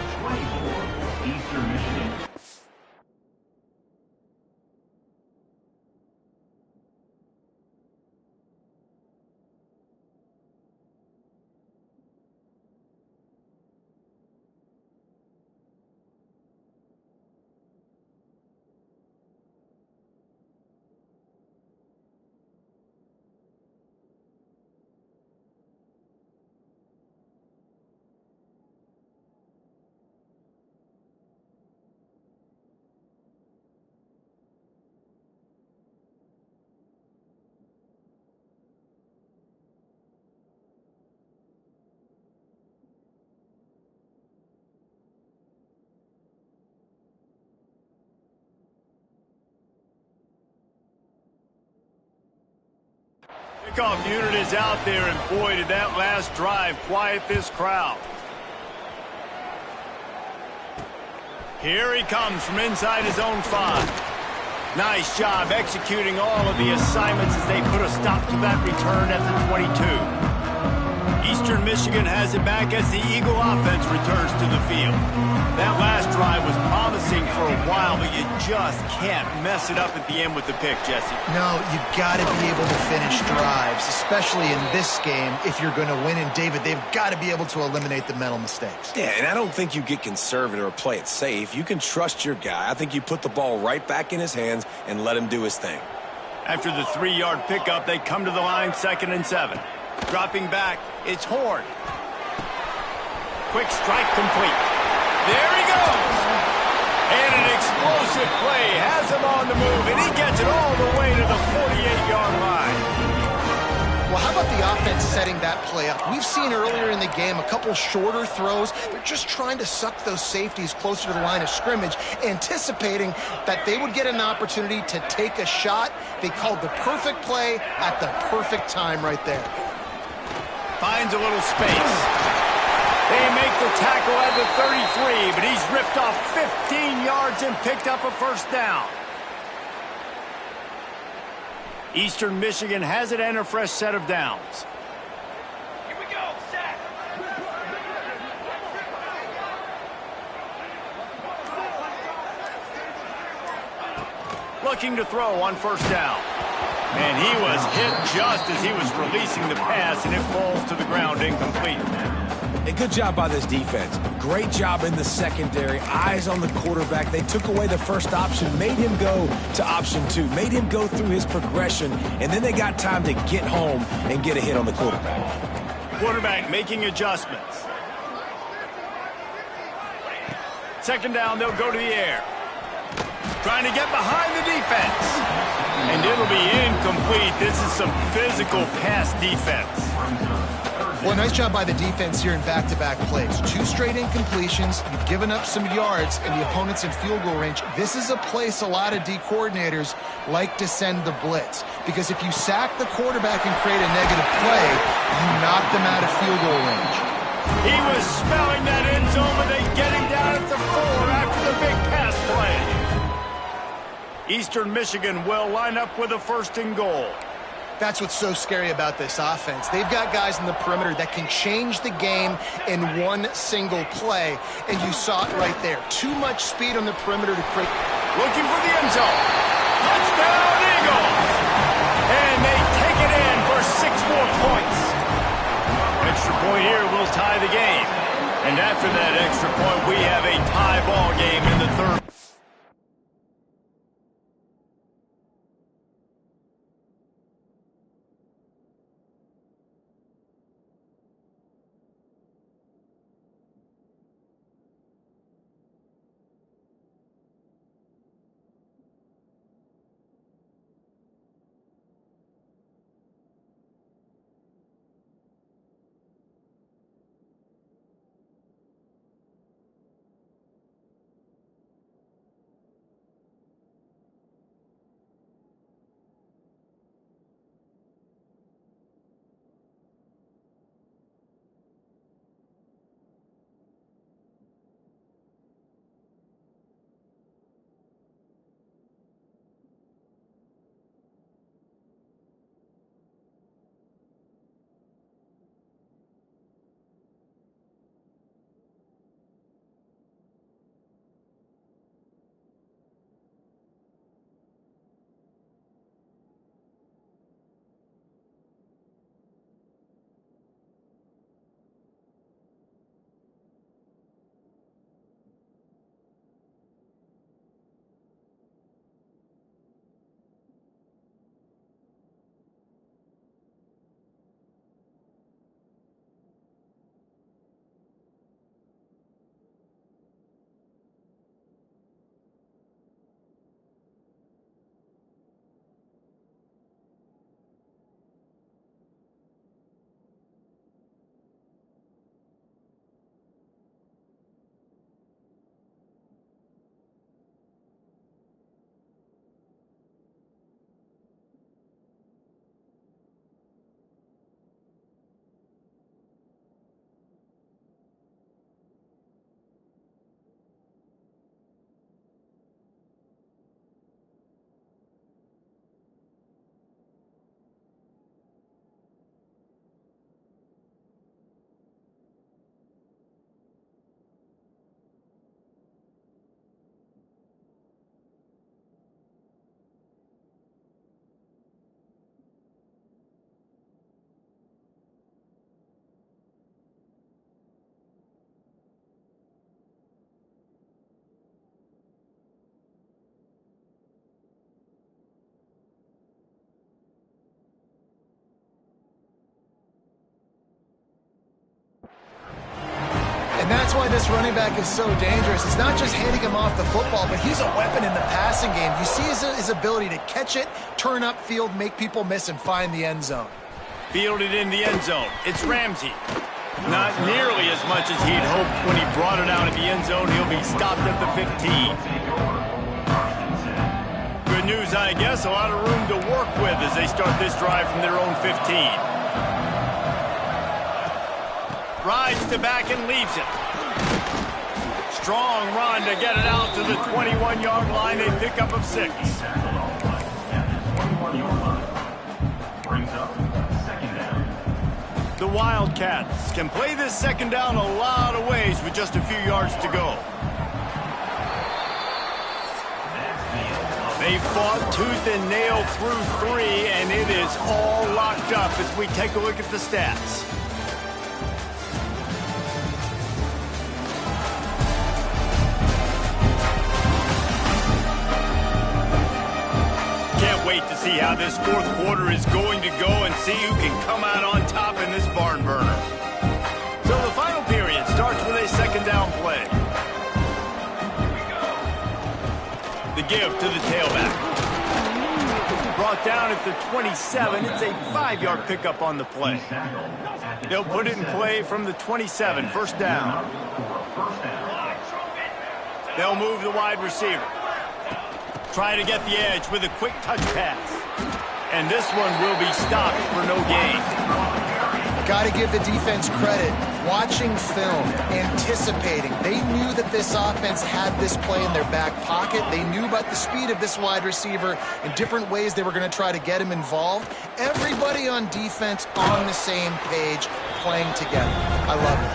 kickoff unit is out there, and boy, did that last drive quiet this crowd. Here he comes from inside his own 5. Nice job executing all of the assignments as they put a stop to that return at the 22. Eastern Michigan has it back as the Eagle offense returns to the field. That last drive was promising for a while, but you just can't mess it up at the end with the pick, Jesse. No, you got to be able to finish drives, especially in this game if you're going to win. And, David, they've got to be able to eliminate the mental mistakes. Yeah, and I don't think you get conservative or play it safe. You can trust your guy. I think you put the ball right back in his hands and let him do his thing. After the 3-yard pickup, they come to the line 2nd and 7. Dropping back, it's Horn. Quick strike complete. There he goes. And an explosive play has him on the move, and he gets it all the way to the 48-yard line. Well, how about the offense setting that play up? We've seen earlier in the game a couple shorter throws. They're just trying to suck those safeties closer to the line of scrimmage, anticipating that they would get an opportunity to take a shot. They called the perfect play at the perfect time right there. Finds a little space. They make the tackle at the 33, but he's ripped off 15 yards and picked up a first down. Eastern Michigan has it and a fresh set of downs. Here we go, set. Looking to throw on first down. And he was hit just as he was releasing the pass, and it falls to the ground incomplete. A good job by this defense. Great job in the secondary. Eyes on the quarterback. They took away the first option, made him go to option 2, made him go through his progression, and then they got time to get home and get a hit on the quarterback. Quarterback making adjustments. 2nd down, they'll go to the air. Trying to get behind the defense. And it'll be incomplete. This is some physical pass defense. Well, nice job by the defense here in back-to-back plays. 2 straight incompletions. You've given up some yards, and the opponent's in field goal range. This is a place a lot of D coordinators like to send the blitz, because if you sack the quarterback and create a negative play, you knock them out of field goal range. He was smelling that end zone, but they get him down at the 4 after the big pass play. Eastern Michigan will line up with a 1st and goal. That's what's so scary about this offense. They've got guys in the perimeter that can change the game in one single play, and you saw it right there. Too much speed on the perimeter to create. Looking for the end zone. Touchdown, Eagles! And they take it in for 6 more points. Extra point here will tie the game. And after that extra point, we have a tie ball game in the 3rd. why this running back is so dangerous. It's not just handing him off the football, but he's a weapon in the passing game. You see his ability to catch it, turn upfield, make people miss, and find the end zone. Fielded in the end zone. It's Ramsey. Not nearly as much as he'd hoped when he brought it out of the end zone. He'll be stopped at the 15. Good news, I guess. A lot of room to work with as they start this drive from their own 15. Rides to back and leaves it. Strong run to get it out to the 21-yard line. A pickup of 6. Brings up second down. The Wildcats can play this second down a lot of ways with just a few yards to go. They fought tooth and nail through 3, and it is all locked up as we take a look at the stats. Can't wait to see how this fourth quarter is going to go and see who can come out on top in this barn burner. So the final period starts with a second down play. The give to the tailback. Brought down at the 27. It's a 5-yard pickup on the play. They'll put it in play from the 27. First down. They'll move the wide receiver. Try to get the edge with a quick touch pass. And this one will be stopped for no gain. Got to give the defense credit. Watching film, anticipating. They knew that this offense had this play in their back pocket. They knew about the speed of this wide receiver and different ways they were going to try to get him involved. Everybody on defense on the same page, playing together. I love it.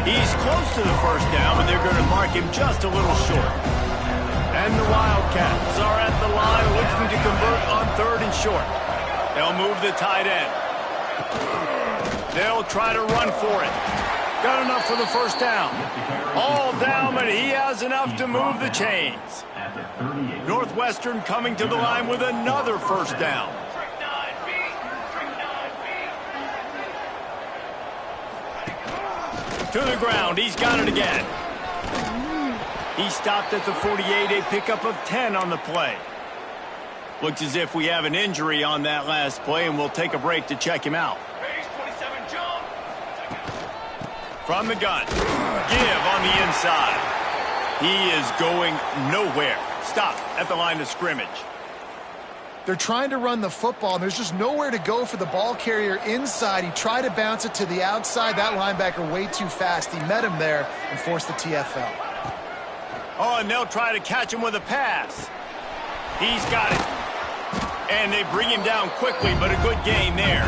He's close to the first down, but they're going to mark him just a little short. And the Wildcats are at the line looking to convert on 3rd and short. They'll move the tight end. They'll try to run for it. Got enough for the first down. All down, but he has enough to move the chains. Northwestern coming to the line with another first down. To the ground. He's got it again. He stopped at the 48, a pickup of 10 on the play. Looks as if we have an injury on that last play, and we'll take a break to check him out. From the gun. Give on the inside. He is going nowhere. Stop at the line of scrimmage. They're trying to run the football, and there's just nowhere to go for the ball carrier inside. He tried to bounce it to the outside. That linebacker way too fast. He met him there and forced the TFL. Oh, and they'll try to catch him with a pass. He's got it. And they bring him down quickly, but a good gain there.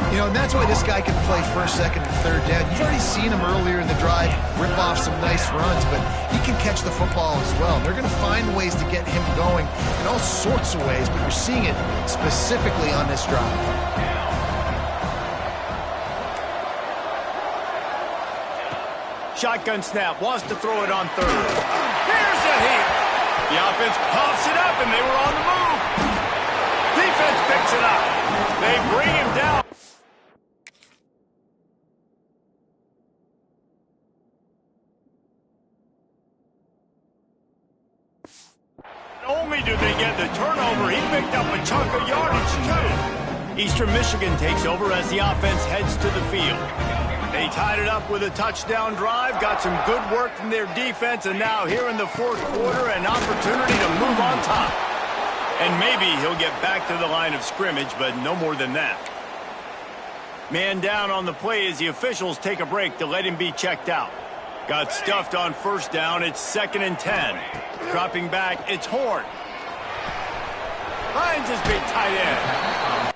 You know, and that's why this guy can play first, second, and third down. You've already seen him earlier in the drive rip off some nice runs, but he can catch the football as well. They're going to find ways to get him going in all sorts of ways, but you're seeing it specifically on this drive. Shotgun snap, wants to throw it on 3rd. Here's a hit. The offense puffs it up, and they were on the move. Defense picks it up. They bring him down. Only do they get the turnover, he picked up a chunk of yardage, too. Eastern Michigan takes over as the offense heads to the field. They tied it up with a touchdown drive, got some good work from their defense, and now here in the fourth quarter, an opportunity to move on top. And maybe he'll get back to the line of scrimmage, but no more than that. Man down on the play as the officials take a break to let him be checked out. Got stuffed on first down. It's 2nd and 10. Dropping back, it's Horn. Finds his big tight end.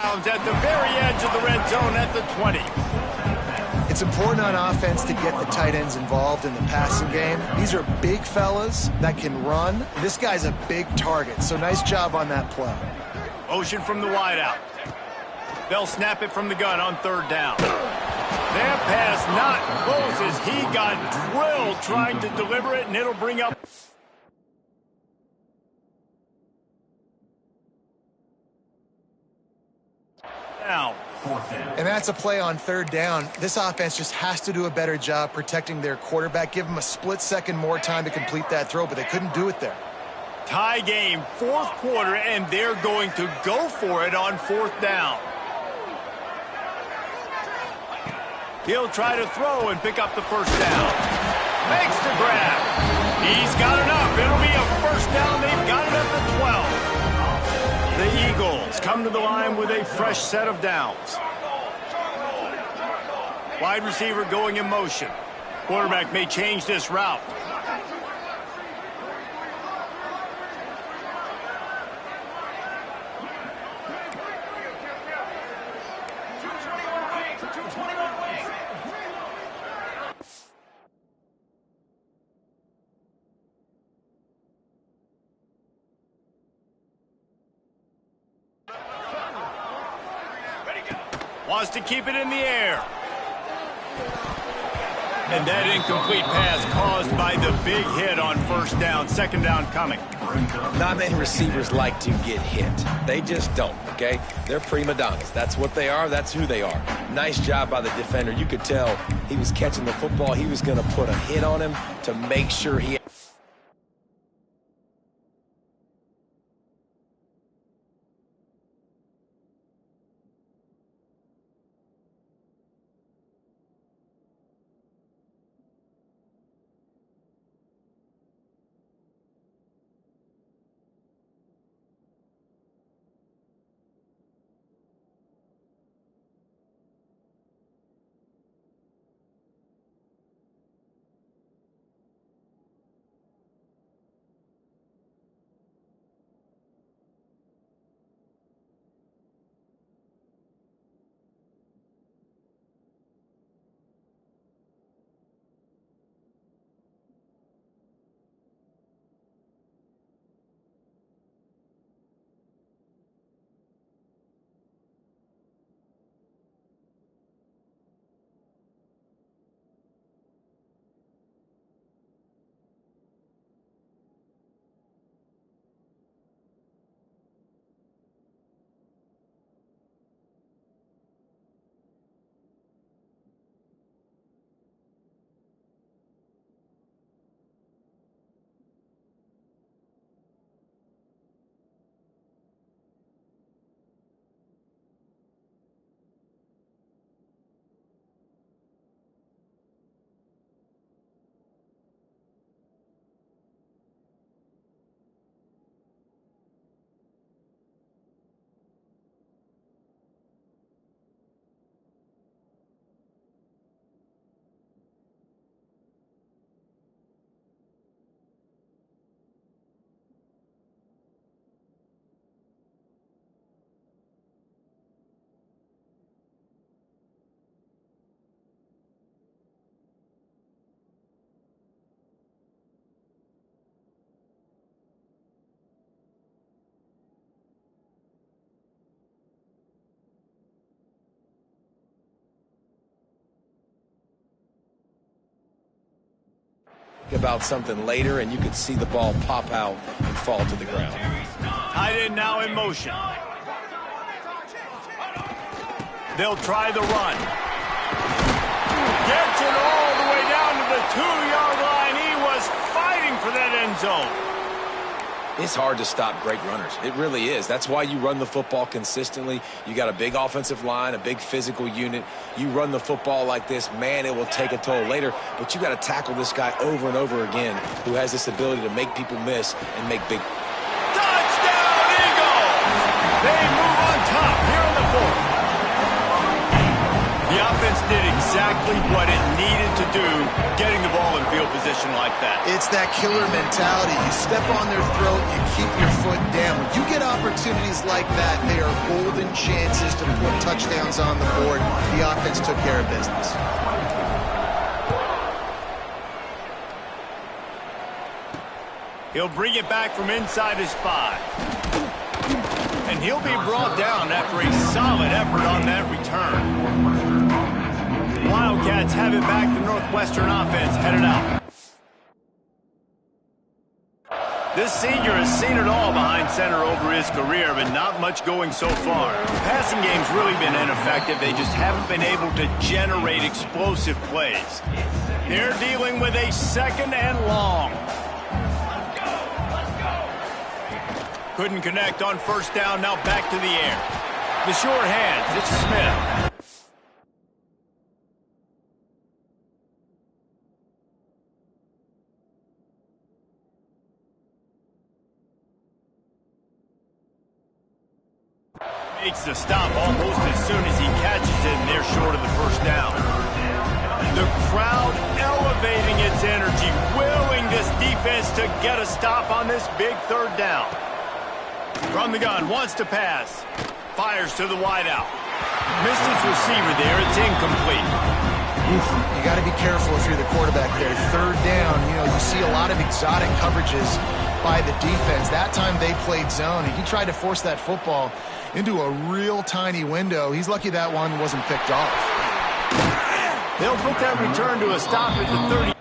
At the very edge of the red zone at the 20. It's important on offense to get the tight ends involved in the passing game. These are big fellas that can run. This guy's a big target, so nice job on that play. Motion from the wideout. They'll snap it from the gun on third down. That pass not close as he got drilled trying to deliver it, and it'll bring up. Now. And that's a play on third down. This offense just has to do a better job protecting their quarterback. Give them a split second more time to complete that throw, but they couldn't do it there. Tie game, fourth quarter, and they're going to go for it on fourth down. He'll try to throw and pick up the first down. Makes the grab. He's got enough. It'll be a first down. They've got it at the 12. The Eagles come to the line with a fresh set of downs. Wide receiver going in motion. Quarterback may change this route. Wants to keep it in the air. And that incomplete pass caused by the big hit on first down. Second down coming. Not many receivers like to get hit. They just don't, okay? They're prima donnas. That's what they are. That's who they are. Nice job by the defender. You could tell he was catching the football. He was going to put a hit on him to make sure he... about something later, and you could see the ball pop out and fall to the ground. Tight end now in motion. They'll try the run. Gets it all the way down to the 2-yard line. He was fighting for that end zone. It's hard to stop great runners. It really is. That's why you run the football consistently. You got a big offensive line, a big physical unit. You run the football like this, man, it will take a toll later. But you got to tackle this guy over and over again who has this ability to make people miss and make big... Touchdown, Eagles! They move on top here in the fourth. The offense did exactly what it needed to do, getting the ball in field position like that. It's that killer mentality. You step on their throat, you keep your foot down. When you get opportunities like that, they are golden chances to put touchdowns on the board. The offense took care of business. He'll bring it back from inside his 5. And he'll be brought down after a solid effort on that return. Wildcats have it back. The Northwestern offense headed out. This senior has seen it all behind center over his career, but not much going so far. The passing game's really been ineffective. They just haven't been able to generate explosive plays. They're dealing with a 2nd and long. Couldn't connect on first down, now back to the air. The short hands, it's Smith. Makes the stop almost as soon as he catches it, and they're short of the first down. The crowd elevating its energy, willing this defense to get a stop on this big 3rd down. From the gun, wants to pass. Fires to the wideout. Missed his receiver there. It's incomplete. You got to be careful if you're the quarterback there. 3rd down, you see a lot of exotic coverages by the defense. That time they played zone, and he tried to force that football into a real tiny window. He's lucky that one wasn't picked off. They'll put that return to a stop at the 30.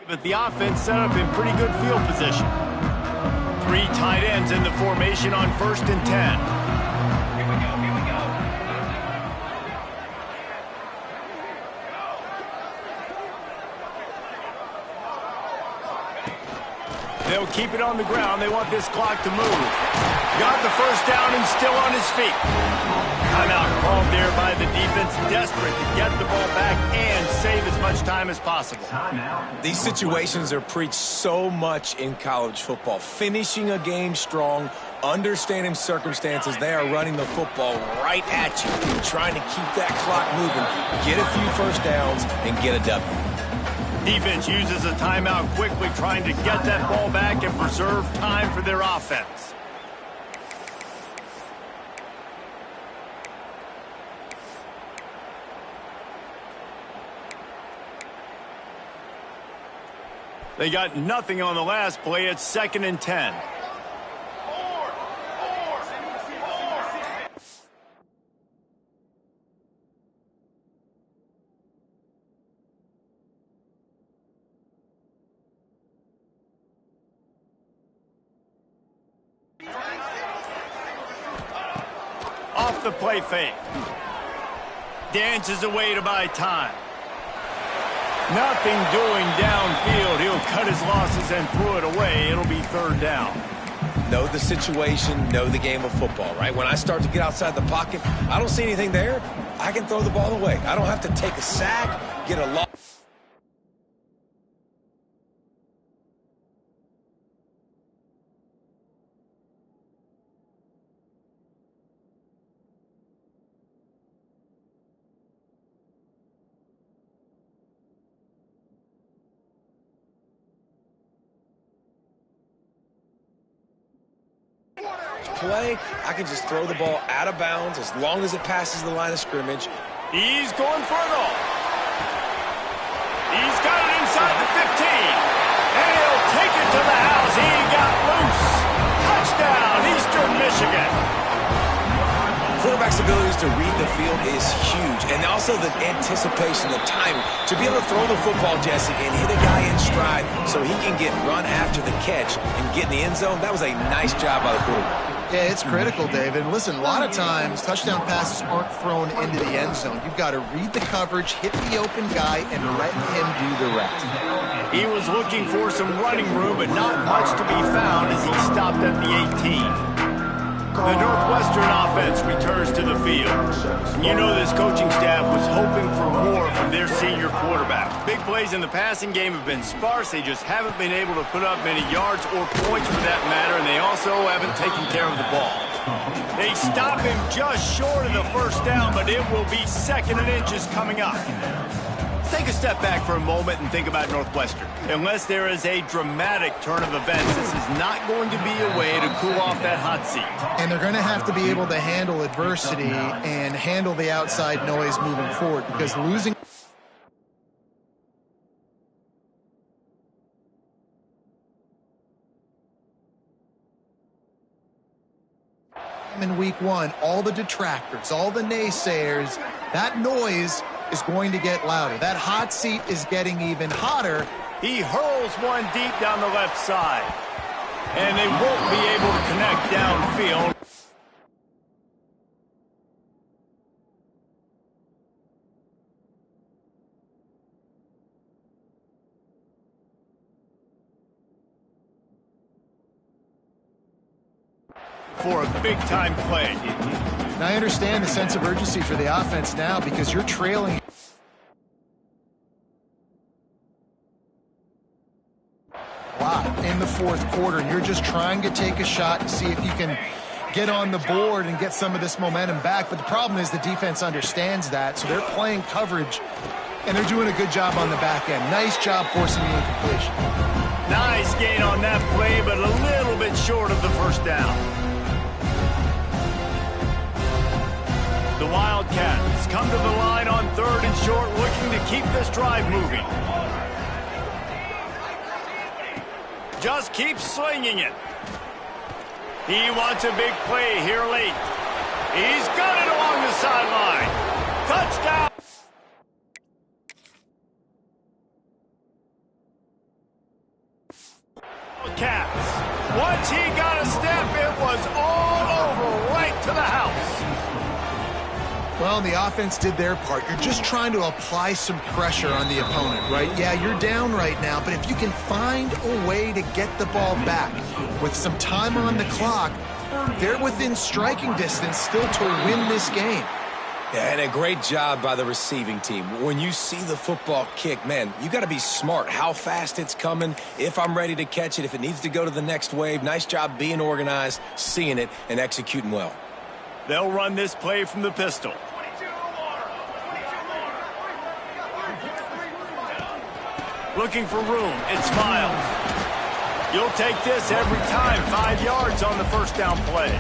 But the offense set up in pretty good field position. 3 tight ends in the formation on 1st and 10. They'll keep it on the ground. They want this clock to move. Got the first down and still on his feet. Timeout called there by the defense, desperate to get the ball back and save as much time as possible. These situations are preached so much in college football. Finishing a game strong, understanding circumstances. They are running the football right at you, trying to keep that clock moving, get a few first downs, and get a W. Defense uses a timeout quickly, trying to get that ball back and preserve time for their offense. They got nothing on the last play. It's 2nd and 10. Off the play fake. Dances away to buy time. Nothing doing downfield. He'll cut his losses and throw it away. It'll be 3rd down. Know the situation, know the game of football, right? When I start to get outside the pocket, I don't see anything there, I can throw the ball away. I don't have to take a sack, get a loss. Play, I can just throw the ball out of bounds as long as it passes the line of scrimmage. He's going for it all. He's got it inside the 15. And he'll take it to the house. He got loose. Touchdown, Eastern Michigan. Quarterback's abilities to read the field is huge. And also the anticipation, the timing. To be able to throw the football, Jesse, and hit a guy in stride so he can get run after the catch and get in the end zone, that was a nice job by the quarterback. Yeah, it's critical, David. And listen, a lot of times touchdown passes aren't thrown into the end zone. You've got to read the coverage, hit the open guy, and let him do the rest. He was looking for some running room, but not much to be found as he stopped at the 18. The Northwestern offense returns to the field. You know this coaching staff was hoping for more from their senior quarterback. Big plays in the passing game have been sparse. They just haven't been able to put up many yards or points for that matter, and they also haven't taken care of the ball. They stop him just short of the first down, but it will be 2nd and inches coming up. Take a step back for a moment and think about Northwestern. Unless there is a dramatic turn of events, this is not going to be a way to cool off that hot seat. And they're going to have to be able to handle adversity and handle the outside noise moving forward, because losing in week 1, all the detractors, all the naysayers, that noise is going to get louder. That hot seat is getting even hotter. He hurls one deep down the left side, and they won't be able to connect downfield. For a big-time play. Now, I understand the sense of urgency for the offense now because you're trailing a lot in the 4th quarter, and you're just trying to take a shot to see if you can get on the board and get some of this momentum back. But the problem is the defense understands that, so they're playing coverage, and they're doing a good job on the back end. Nice job forcing the incompletion. Nice gain on that play, but a little bit short of the first down. The Wildcats come to the line on 3rd and short, looking to keep this drive moving. Just keep slinging it. He wants a big play here late. He's got it along the sideline. Touchdown! Cats. Once he got a step, it was all over right to the house. Well, the offense did their part. You're just trying to apply some pressure on the opponent, right? Yeah, you're down right now, but if you can find a way to get the ball back with some time on the clock, they're within striking distance still to win this game. Yeah, and a great job by the receiving team. When you see the football kick, man, you got to be smart. How fast it's coming, if I'm ready to catch it, if it needs to go to the next wave. Nice job being organized, seeing it, and executing well. They'll run this play from the pistol. Looking for room. It's Miles. You'll take this every time. 5 yards on the first down play.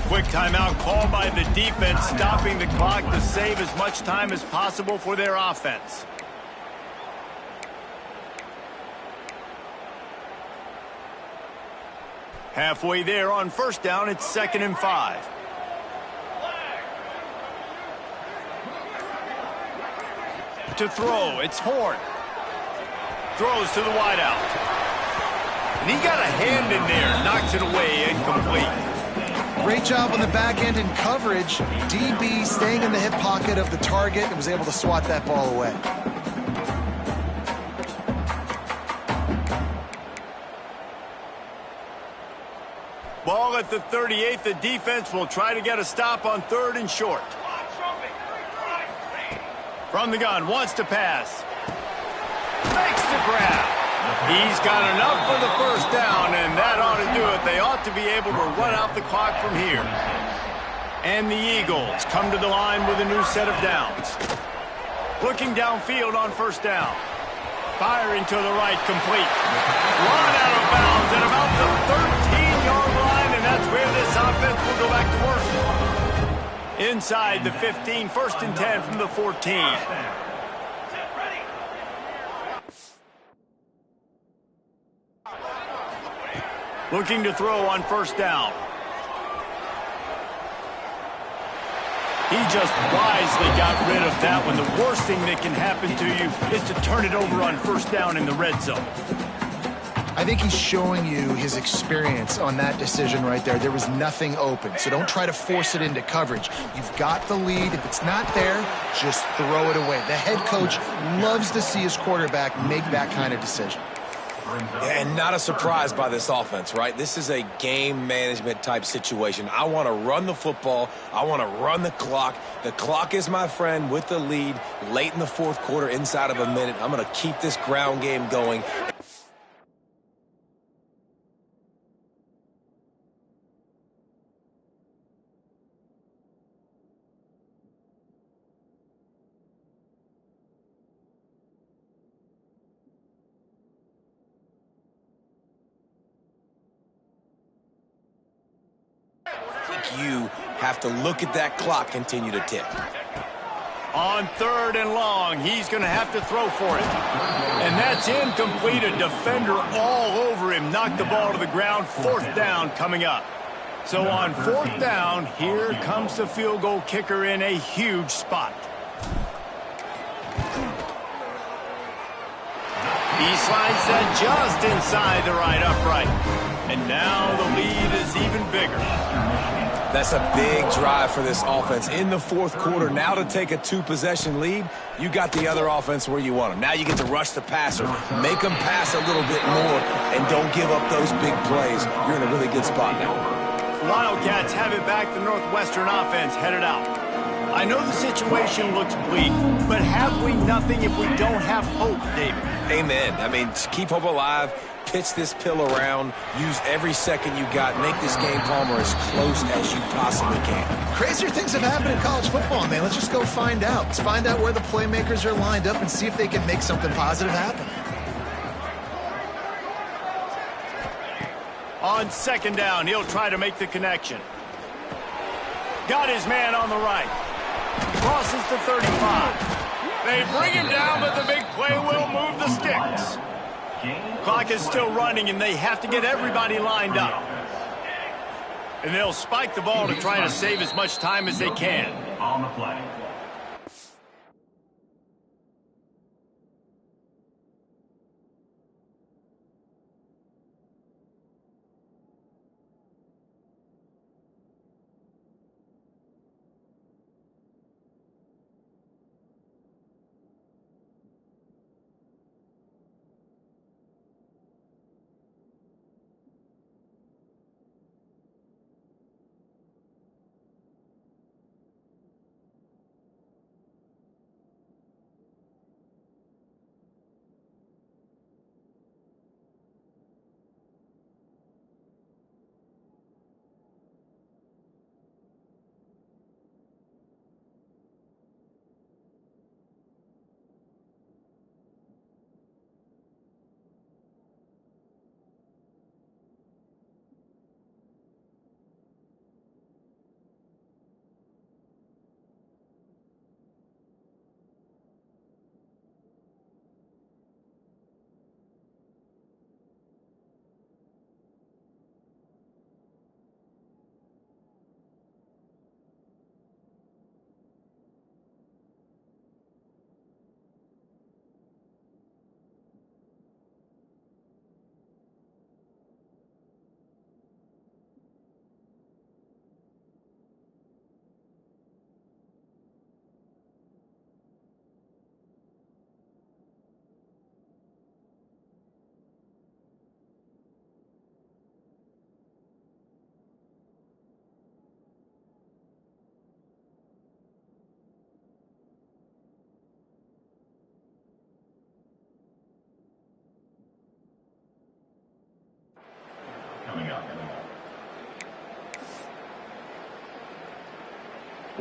Quick timeout called by the defense, stopping the clock to save as much time as possible for their offense. Halfway there on first down, it's 2nd and 5. To throw, it's Horn. Throws to the wideout. And he got a hand in there, knocks it away, incomplete. Great job on the back end in coverage. DB staying in the hip pocket of the target and was able to swat that ball away. Ball at the 38. The defense will try to get a stop on 3rd and short. From the gun, wants to pass. Makes the grab. He's got enough for the first down, and that ought to do it. They ought to be able to run out the clock from here. And the Eagles come to the line with a new set of downs. Looking downfield on first down. Firing to the right, complete. Run out of bounds at about the 13-yard line, and that's where this offense will go back to work. Inside the 15, 1st and 10 from the 14. Looking to throw on first down. He just wisely got rid of that one. The worst thing that can happen to you is to turn it over on first down in the red zone. I think he's showing you his experience on that decision right there. There was nothing open, so don't try to force it into coverage. You've got the lead. If it's not there, just throw it away. The head coach loves to see his quarterback make that kind of decision. And not a surprise by this offense, right? This is a game management type situation. I want to run the football. I want to run the clock. The clock is my friend with the lead late in the 4th quarter, inside of a minute. I'm going to keep this ground game going. You have to look at that clock continue to tick. On 3rd and long, he's going to have to throw for it. And that's incomplete. A defender all over him. Knocked the ball to the ground. 4th down coming up. So on 4th down, here comes the field goal kicker in a huge spot. He slides that just inside the right upright. And now the lead is even bigger. That's a big drive for this offense in the 4th quarter. Now to take a 2-possession lead, you got the other offense where you want them. Now you get to rush the passer, make them pass a little bit more, and don't give up those big plays. You're in a really good spot now. Wildcats have it back. The Northwestern offense headed out. I know the situation looks bleak, but have we nothing if we don't have hope, David? Amen. I mean, keep hope alive. Pitch this pill around, use every second you got, make this game, Palmer, as close as you possibly can. Crazier things have happened in college football, man. Let's just go find out. Let's find out where the playmakers are lined up and see if they can make something positive happen. On 2nd down, he'll try to make the connection. Got his man on the right. Crosses the 35. They bring him down, but the big play will move the sticks. Clock is still running, and they have to get everybody lined up. And they'll spike the ball to try to save as much time as they can. On the play.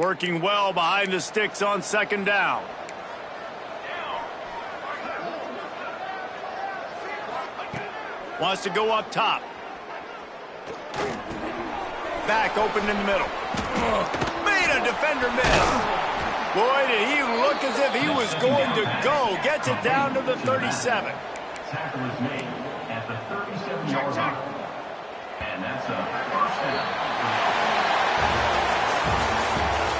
Working well behind the sticks on second down. Wants to go up top. Back open in the middle. Made a defender miss. Boy, did he look as if he was going to go. Gets it down to the 37. Tackle is made at the 37-yard line. And that's a first down.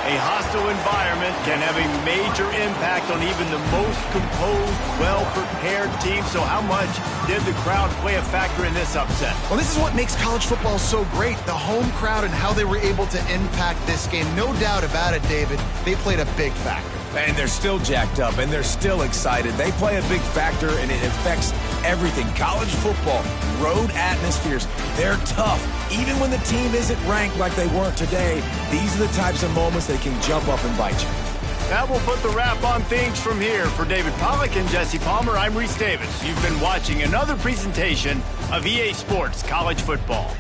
A hostile environment can have a major impact on even the most composed, well-prepared team. So how much did the crowd play a factor in this upset? Well, this is what makes college football so great. The home crowd and how they were able to impact this game. No doubt about it, David. They played a big factor. And they're still jacked up, and they're still excited. They play a big factor, and it affects everything. College football, road atmospheres, they're tough. Even when the team isn't ranked like they weren't today, these are the types of moments that can jump up and bite you. That will put the wrap on things from here. For David Pollack and Jesse Palmer, I'm Reese Davis. You've been watching another presentation of EA Sports College Football.